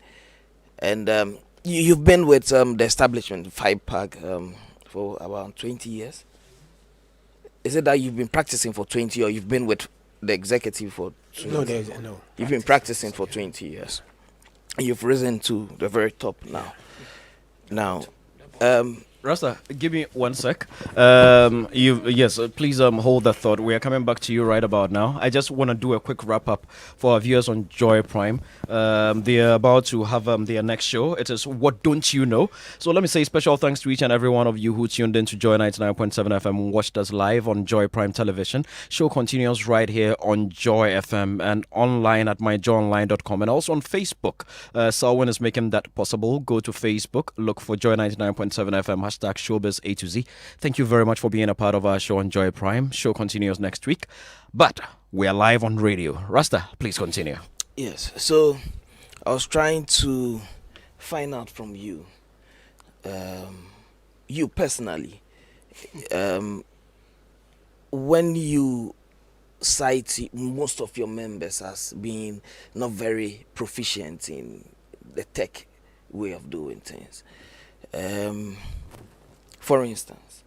And you've been with the establishment FIPAG for about 20 years. Is it that you've been practicing for 20, or you've been with the executive for 20? No. You've been practicing for 20 years. You've risen to the very top now. Rasta, give me 1 sec. Please hold that thought. We are coming back to you right about now. I just want to do a quick wrap up for our viewers on Joy Prime. They are about to have their next show. It is What Don't You Know? So let me say special thanks to each and every one of you who tuned in to Joy 99.7 FM and watched us live on Joy Prime Television. Show continues right here on Joy FM and online at myjoyonline.com and also on Facebook. Selwyn is making that possible. Go to Facebook, look for Joy 99.7 FM. Hashtag Showbiz A to Z. Thank you very much for being a part of our show on Joy Prime. Show continues next week, but we are live on radio. Rasta, please continue. Yes. So I was trying to find out from you, you personally, when you cite most of your members as being not very proficient in the tech way of doing things. For instance,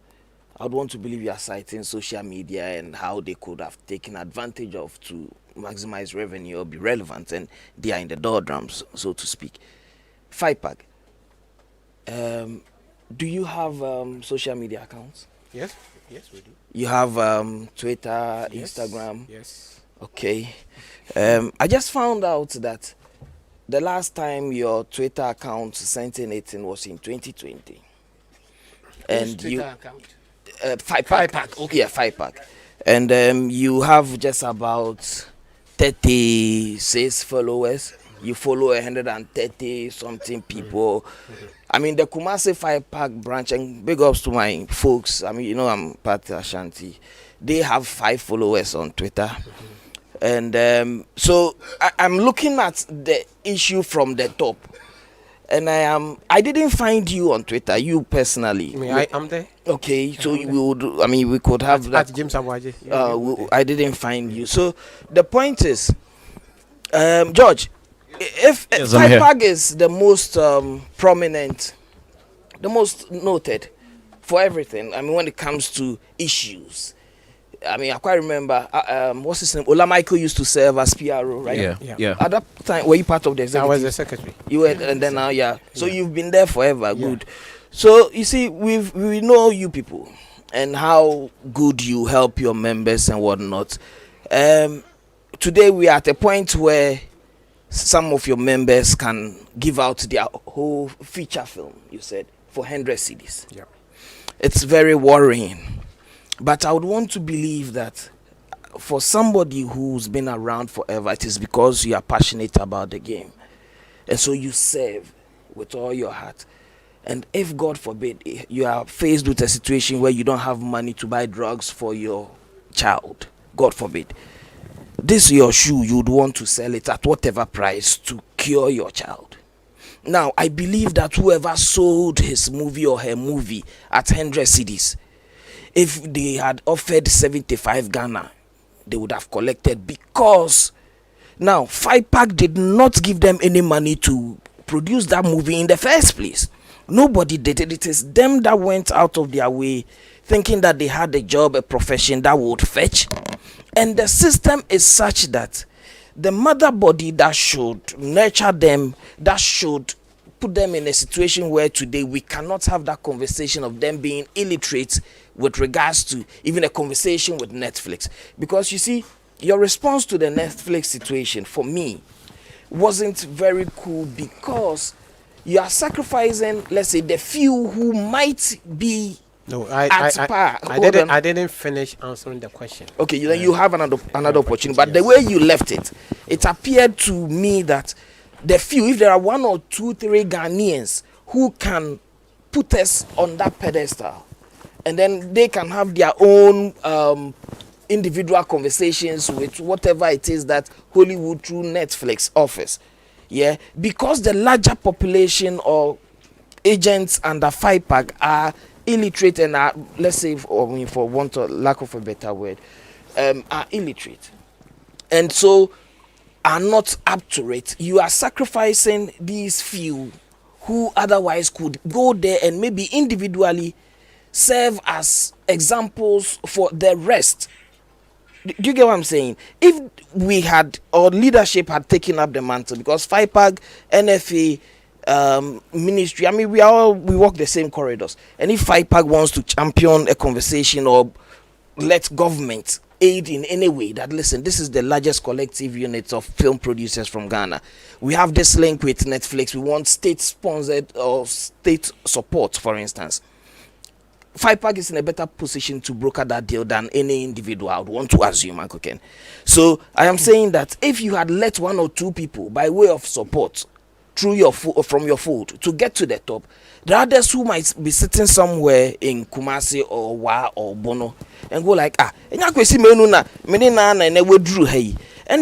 I would want to believe you are citing social media and how they could have taken advantage of to maximize revenue or be relevant, and they are in the doldrums, so to speak. FIPAG, do you have social media accounts? Yes, we do. You have Twitter, Yes. Instagram? Yes. Okay. I just found out that the last time your Twitter account sent anything was in 2020. And Twitter you account? FIPAG. Okay. Yeah, FIPAG. And you have just about 36 followers. You follow 130 something people. I mean, the Kumasi FIPAG branch, and big ups to my folks. I mean, I'm part of Ashanti. They have 5 followers on Twitter. And so I'm looking at the issue from the top. And I didn't find you on Twitter, you personally. I am there. Okay, so we could have that. At James Aboagye. I didn't find you. So the point is, George, if FIPAG is the most prominent, the most noted for everything, I mean, when it comes to issues, I mean, I quite remember, what's his name? Ola Michael used to serve as PRO, right? Yeah. At that time, were you part of the executive? I was the secretary. You were, and then now, So you've been there forever. Good. So you see, we know you people and how good you help your members and whatnot. Today we are at a point where some of your members can give out their whole feature film, you said, for 100 CDs. Yeah. It's very worrying. But I would want to believe that for somebody who's been around forever, it is because you are passionate about the game. And so you serve with all your heart. And if, God forbid, you are faced with a situation where you don't have money to buy drugs for your child, God forbid, this your shoe, you'd want to sell it at whatever price to cure your child. Now, I believe that whoever sold his movie or her movie at 100 CDs, if they had offered 75 Ghana, they would have collected, because now FIPAG did not give them any money to produce that movie in the first place. Nobody did it. It is them that went out of their way thinking that they had a job, a profession that would fetch. And the system is such that the mother body that should nurture them, that should put them in a situation where today we cannot have that conversation of them being illiterate with regards to even a conversation with Netflix. Because you see, your response to the Netflix situation for me wasn't very cool, because you are sacrificing, let's say, the few who might be No, I didn't finish answering the question. Okay, then you have another opportunity. But the way you left it, it appeared to me that the few, if there are 1 or 2, 3 Ghanaians who can put us on that pedestal, and then they can have their own individual conversations with whatever it is that Hollywood through Netflix offers. Yeah, because the larger population or agents under FIPAG are illiterate and are, let's say, for want of lack of a better word, are illiterate, and so are not up to it. You are sacrificing these few who otherwise could go there and maybe individually serve as examples for the rest. Do you get what I'm saying? If we had, or leadership had taken up the mantle, because FIPAG, NFA, ministry, I mean, we walk the same corridors, and if FIPAG wants to champion a conversation or let government aid in any way, that listen, this is the largest collective unit of film producers from Ghana, we have this link with Netflix, we want state sponsored or state support, for instance, FIPAG is in a better position to broker that deal than any individual, I would want to assume, Uncle Ken. So I am saying that if you had let 1 or 2 people by way of support through your from your fold to get to the top, the others who might be sitting somewhere in Kumasi or Wa or Bono and go like, and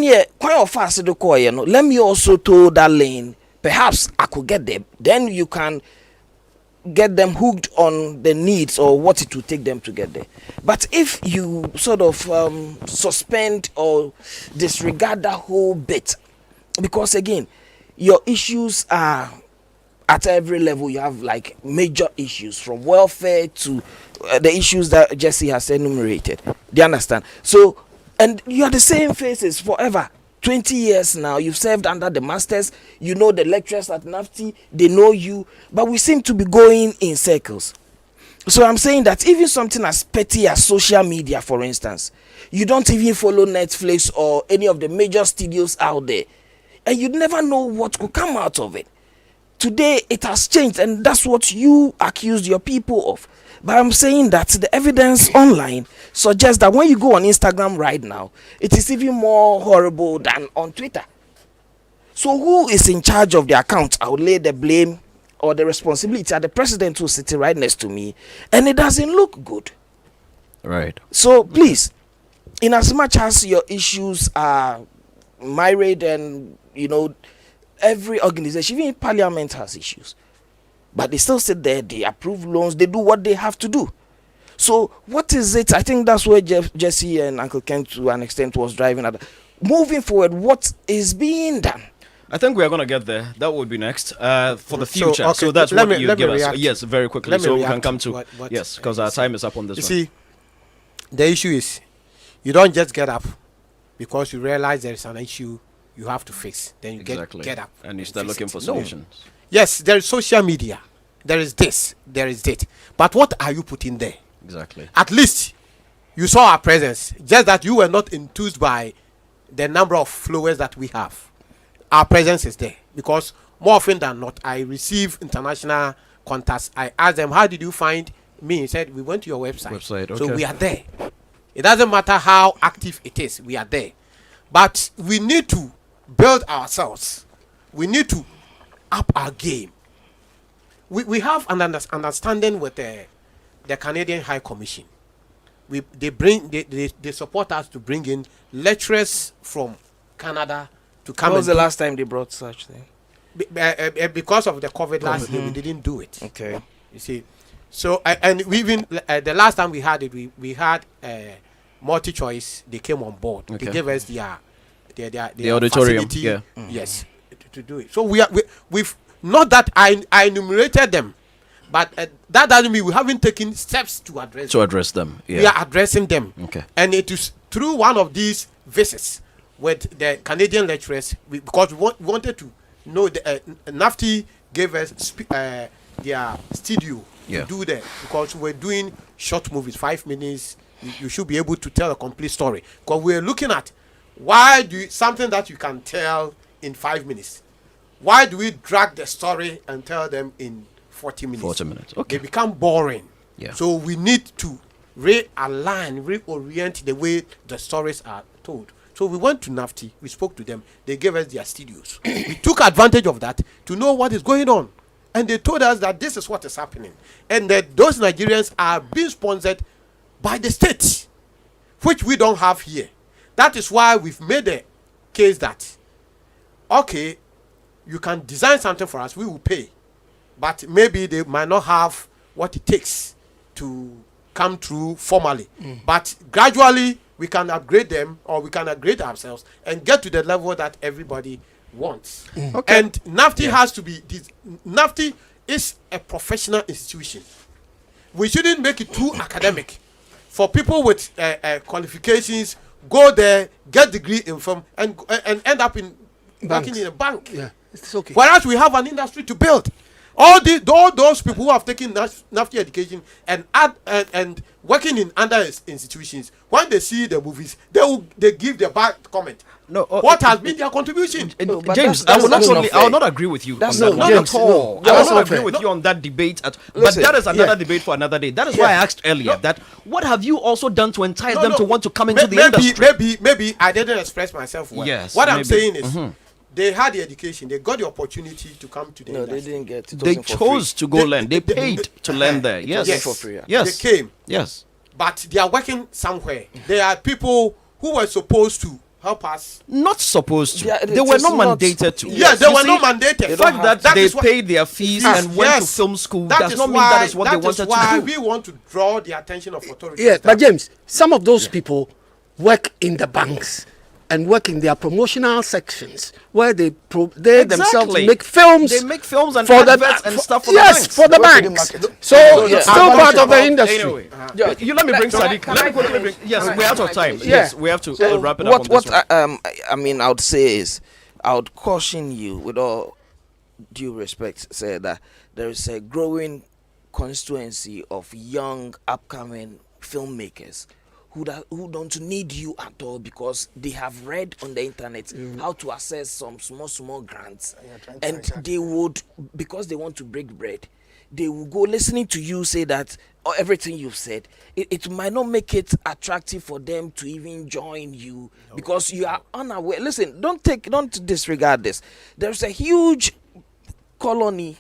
yeah, quite fast to call, let me also toe that lane, perhaps I could get there, then you can get them hooked on the needs or what it will take them to get there. But if you sort of suspend or disregard that whole bit, because again, your issues are at every level. You have like major issues from welfare to the issues that Jesse has enumerated. Do you understand? So, and you are the same faces forever. 20 years now, you've served under the masters, you know the lecturers at NAFTI, they know you, but we seem to be going in circles. So I'm saying that even something as petty as social media, for instance, you don't even follow Netflix or any of the major studios out there, and you'd never know what could come out of it. Today, it has changed, and that's what you accused your people of. But I'm saying that the evidence online suggests that when you go on Instagram right now, it is even more horrible than on Twitter. So who is in charge of the account? I would lay the blame or the responsibility at the president who's sitting right next to me, and it doesn't look good. Right. So please, in as much as your issues are myriad, and you know, every organization, even parliament has issues, but they still sit there, they approve loans, they do what they have to do. So what is it? I think that's where Jesse and Uncle Ken to an extent was driving at. Moving forward, what is being done? I think we are going to get there. That would be next for the future. So that's what you give us. Yes, very quickly. So we can come to yes, because our time is up on this one. You see, the issue is you don't just get up because you realize there is an issue you have to fix. Then you get up and you start looking for solutions. No. Yes, there is social media. There is this. There is that. But what are you putting there? Exactly. At least you saw our presence. Just that you were not enthused by the number of followers that we have. Our presence is there because more often than not, I receive international contacts. I ask them, "How did you find me?" He said, "We went to your website." Okay. So we are there. It doesn't matter how active it is. We are there. But we need to build ourselves. We need to up our game. We have an understanding with the Canadian High Commission. They support us to bring in lecturers from Canada to come. When was the last time they brought such thing? Because of the COVID last year, we didn't do it. Okay. You see, so and we even the last time we had it, we had multi-choice. They came on board. Okay. They gave us the auditorium. Facility, yeah. Yes, to do it. So we've not that I enumerated them, but that doesn't mean we haven't taken steps to address them. Yeah. We are addressing them. Okay. And it is through one of these visits with the Canadian lecturers, because we wanted to know the NAFTI gave us their studio to do that, because we're doing short movies, 5 minutes. You should be able to tell a complete story, because we're looking at something that you can tell in 5 minutes. Why do we drag the story and tell them in 40 minutes? 40 minutes. Okay. They become boring. Yeah. So we need to realign, reorient the way the stories are told. So we went to NAFTI, we spoke to them, they gave us their studios. We took advantage of that to know what is going on. And they told us that this is what is happening. And that those Nigerians are being sponsored by the state, which we don't have here. That is why we've made a case that, okay, you can design something for us, we will pay. But maybe they might not have what it takes to come through formally. But gradually, we can upgrade them, or we can upgrade ourselves and get to the level that everybody wants. Okay. And NAFTI has to be, NAFTI is a professional institution. We shouldn't make it too academic. For people with qualifications, go there, get degree in film, and end up in working in a bank. Yeah, it's okay. Whereas we have an industry to build. All those people who have taken NAFTI education and working in other institutions, when they see the movies, they give their bad comment. No, what has been their contribution? James, I will not agree with you. That's on that. not Not at all. James, I will not no, agree no, with no. you on that debate. But Listen, that is another debate for another day. That is why I asked earlier that what have you also done to entice them to want to come into the industry? Maybe I didn't express myself well. Yes, what I'm maybe. saying is, they had the education, they got the opportunity to come to the industry. They didn't get it. They chose to go learn. They paid to learn there. Yes. Yes. For free. Yes. They came. Yes. But they are working somewhere. There are people who were supposed to help us. Not supposed to. Yeah, They were not mandated to. Yeah, they were not mandated. The fact that they is why- paid their fees and went to film school does not mean that is what they wanted to why do. we want to draw the attention of authorities. Yeah, but James, some of those people work in the banks and work in their promotional sections where they themselves make films. They make films and for adverts and stuff for yes, the banks. for the banks. So it's still part of the industry. Anyway, you let me bring Sadiq. Let me quickly bring. Yes, we're out of time. Yeah. Yes, we have to wrap it up. on What this one. I mean, I would say is, I would caution you, with all due respect, say that there is a growing constituency of young, upcoming filmmakers who don't need you at all, because they have read on the internet how to access some small grants, and they would, because they want to break bread, they will go listening to you say that everything you've said, it might not make it attractive for them to even join you, because you are unaware. Listen, don't disregard this. There's a huge colony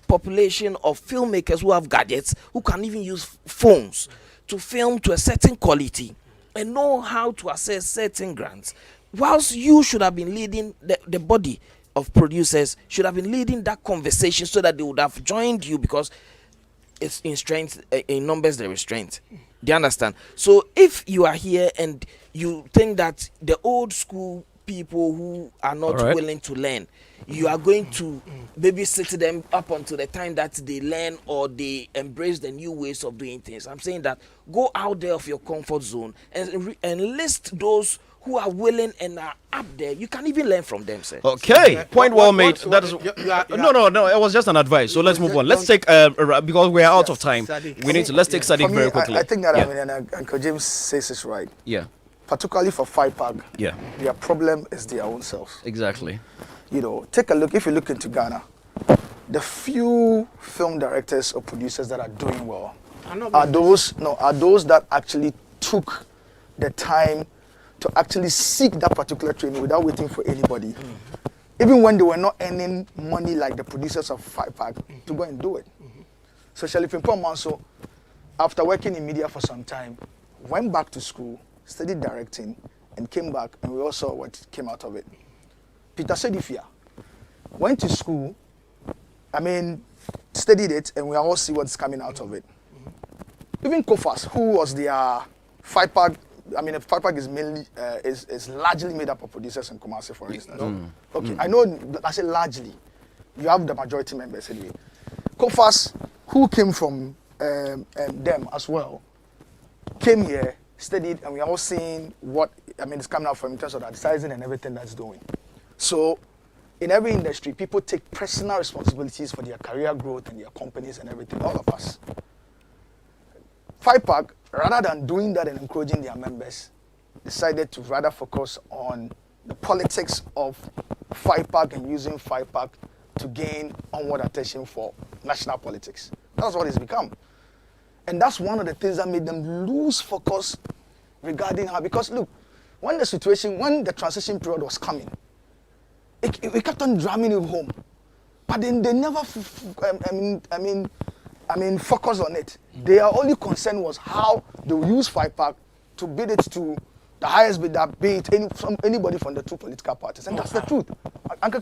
population of filmmakers who have gadgets, who can even use phones to film to a certain quality and know how to access certain grants, whilst you should have been leading the body of producers, should have been leading that conversation so that they would have joined you, because it's in strength, in numbers there is strength. Do you understand? So if you are here and you think that the old school people who are not willing to learn, you are going to maybe sit them up until the time that they learn or they embrace the new ways of doing things. I'm saying that go out there of your comfort zone and list those who are willing and are up there. You can even learn from them, sir. Okay, point well made. That is no. It was just an advice. So let's move on. Let's take because we are out of time. We need to let's take Sadiq very quickly. I think that Uncle James says it's right. Yeah. Particularly for FIPAG. Yeah. Their problem is their own selves. Exactly. You know, take a look. If you look into Ghana, the few film directors or producers that are doing well are those that actually took the time to actually seek that particular training without waiting for anybody, even when they were not earning money like the producers of FIPAG to go and do it. So Shalifin Manso, after working in media for some time, went back to school, studied directing, and came back, and we all saw what came out of it. Peter Sedifia went to school, studied it, and we all see what's coming out of it. Even Kofas, who was their FIPAG, FIPAG is mainly is largely made up of producers in Kumasi, for instance. Okay, I know. I say largely. You have the majority members anyway. Kofas, who came from them as well, came here, studied, and we are all seeing what it's coming out from in terms of advertising and everything that's doing. So, in every industry, people take personal responsibilities for their career growth and their companies and everything. All of us. FIPAG, rather than doing that and encouraging their members, decided to rather focus on the politics of FIPAG and using FIPAG to gain onward attention for national politics. That's what it's become. And that's one of the things that made them lose focus regarding how, because look, when the transition period was coming, we kept on drumming it home. But then they never, focus on it. Their only concern was how they will use FIPAG to bid it to the highest bidder, be it anybody from the two political parties. And that's the truth. Uncle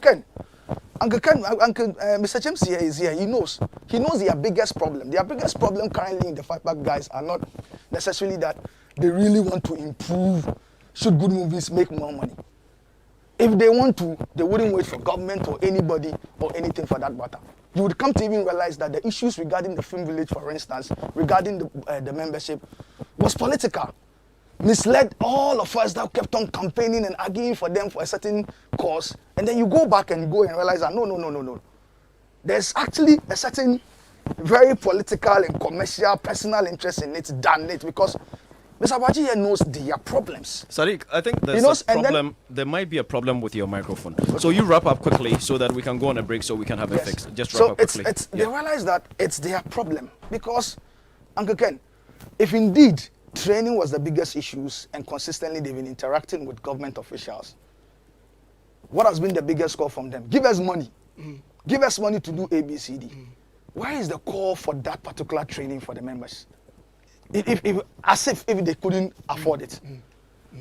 Mr. James here is here. He knows their biggest problem. Their biggest problem currently in the FIPAG guys are not necessarily that they really want to improve. Should good movies make more money? If they want to, they wouldn't wait for government or anybody or anything for that matter. You would come to even realize that the issues regarding the film village, for instance, regarding the membership, was political. Misled all of us that kept on campaigning and arguing for them for a certain cause. And then you go back and realize that no. There's actually a certain very political and commercial personal interest in it than it, because Mr. Aboagye here knows their problems. Sadiq, I think there's a problem. There might be a problem with your microphone. Okay. So you wrap up quickly so that we can go on a break so we can have it fixed. Just wrap up quickly. They realize that it's their problem because, Uncle Ken, if indeed training was the biggest issues and consistently they've been interacting with government officials, what has been the biggest call from them? Give us money. Give us money to do ABCD. Where is the call for that particular training for the members? As if they couldn't afford it.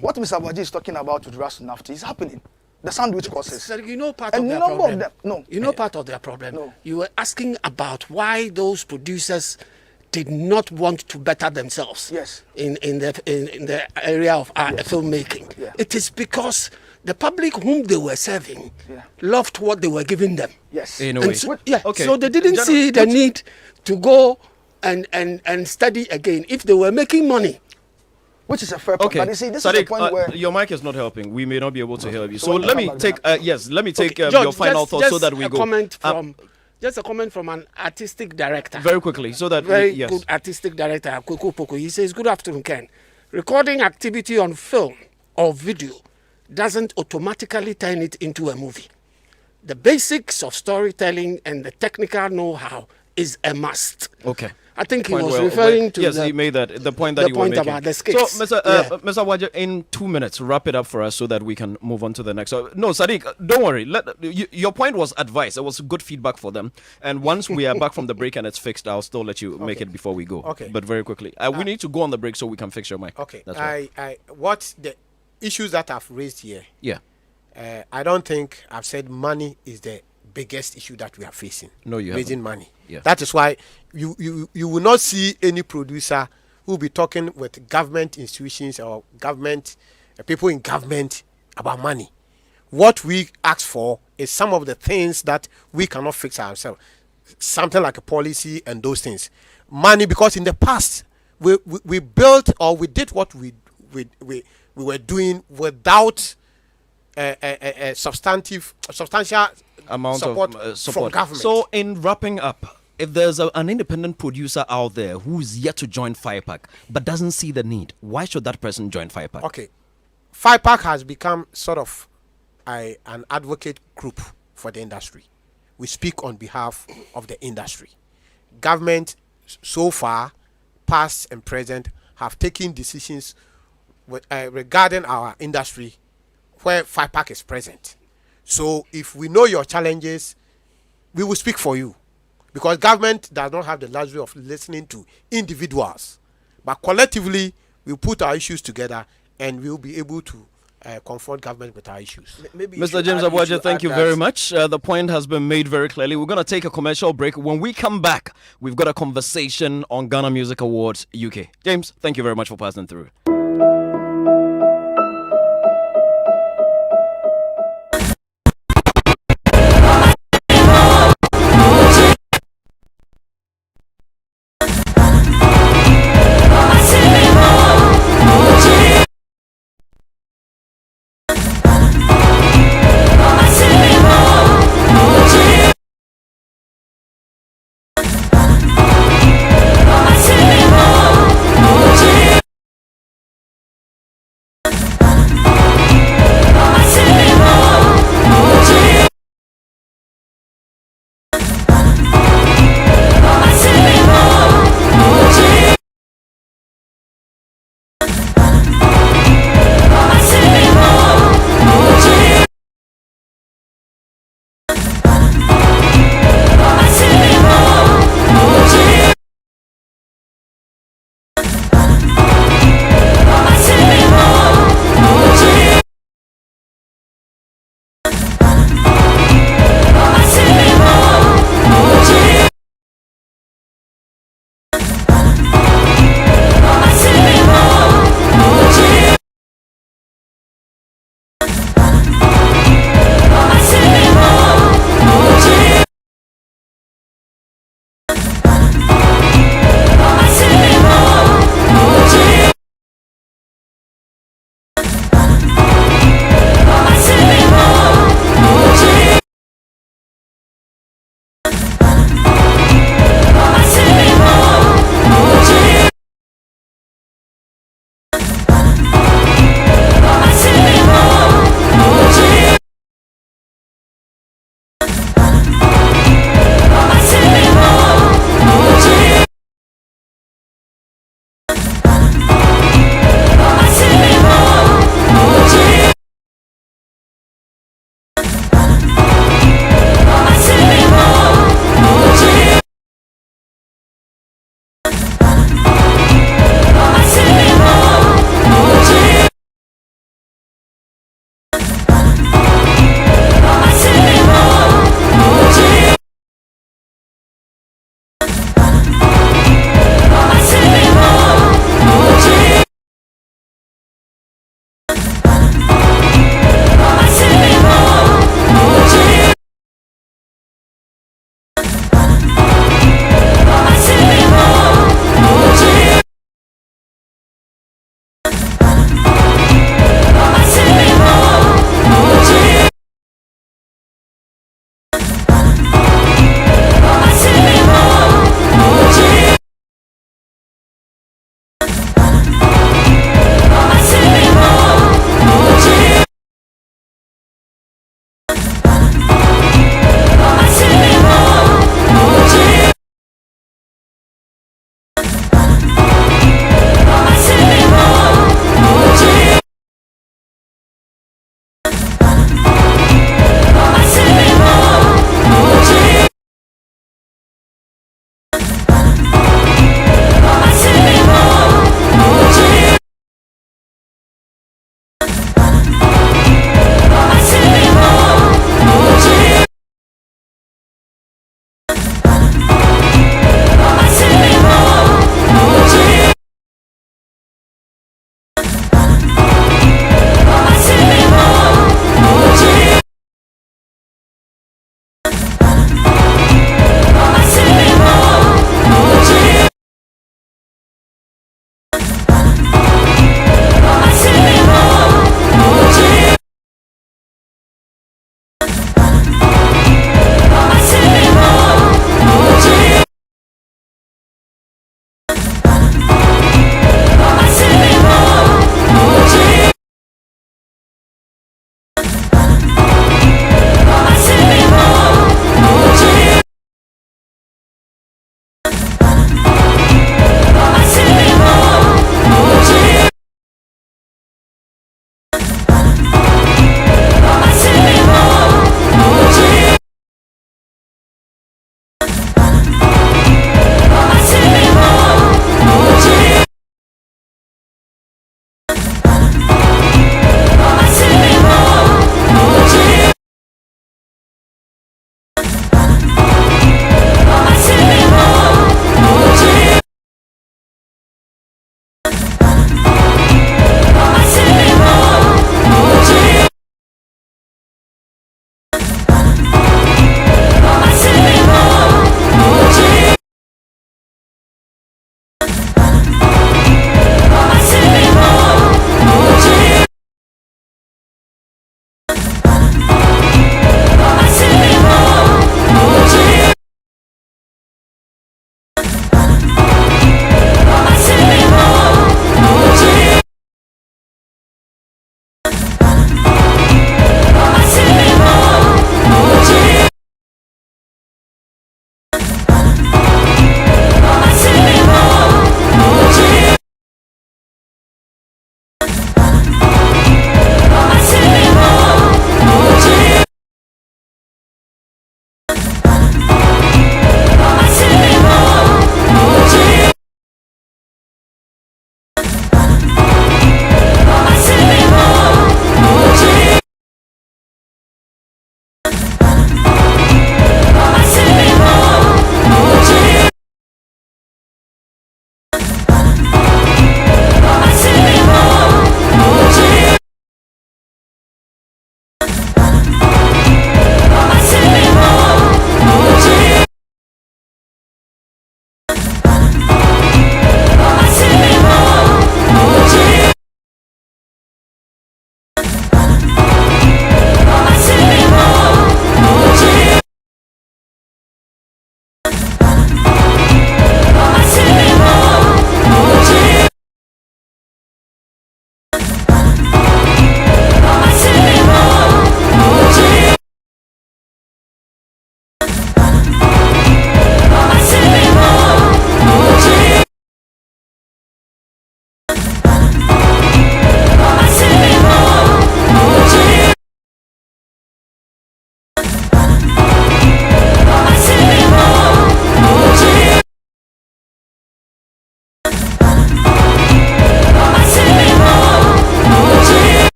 What Mr. Aboagye is talking about with Ras Nafti is happening. The sandwich courses. So you know part of their problem. You know part of their problem. No. You were asking about why those producers did not want to better themselves. Yes. In the area of filmmaking. Yeah. It is because the public whom they were serving loved what they were giving them. Yes. In a way. So, so they didn't see the need to go and study again if they were making money. Which is a fair point. Okay. But you see, this Sadiq, is the point where your mic is not helping. We may not be able to hear you. So when let me take George, your final thoughts so that we go. Just a comment from an artistic director. Very quickly, so that very good artistic director, Koko Poko. He says, "Good afternoon, Ken. Recording activity on film or video doesn't automatically turn it into a movie. The basics of storytelling and the technical know-how is a must." Okay. I think he was referring to he made the point that you were making. About the skits. So, Mr. Aboagye, in 2 minutes, wrap it up for us so that we can move on to the next. So, no, Sadiq, don't worry. Your point was advice. It was good feedback for them. And once we are back from the break and it's fixed, I'll still let you make it before we go. Okay. But very quickly, we need to go on the break so we can fix your mic. Okay. That's right. What the issues that I've raised here? Yeah. I don't think I've said money is the biggest issue that we are facing. No, you haven't. Raising money. Yeah. That is why you will not see any producer who will be talking with government institutions or government people in government about money. What we ask for is some of the things that we cannot fix ourselves. Something like a policy and those things. Money, because in the past we built or we did what we were doing without a substantial amount support of support from government. So, in wrapping up, if there's an independent producer out there who's yet to join FIPAG but doesn't see the need, why should that person join FIPAG? Okay, FIPAG has become sort of an advocate group for the industry. We speak on behalf of the industry. Government, so far, past and present, have taken decisions regarding our industry where FIPAG is present. So if we know your challenges, we will speak for you. Because government does not have the luxury of listening to individuals. But collectively, we put our issues together and we'll be able to confront government with our issues. Mr. James Aboagye, thank you very much. The point has been made very clearly. We're going to take a commercial break. When we come back, we've got a conversation on Ghana Music Awards UK. James, thank you very much for passing through. dance.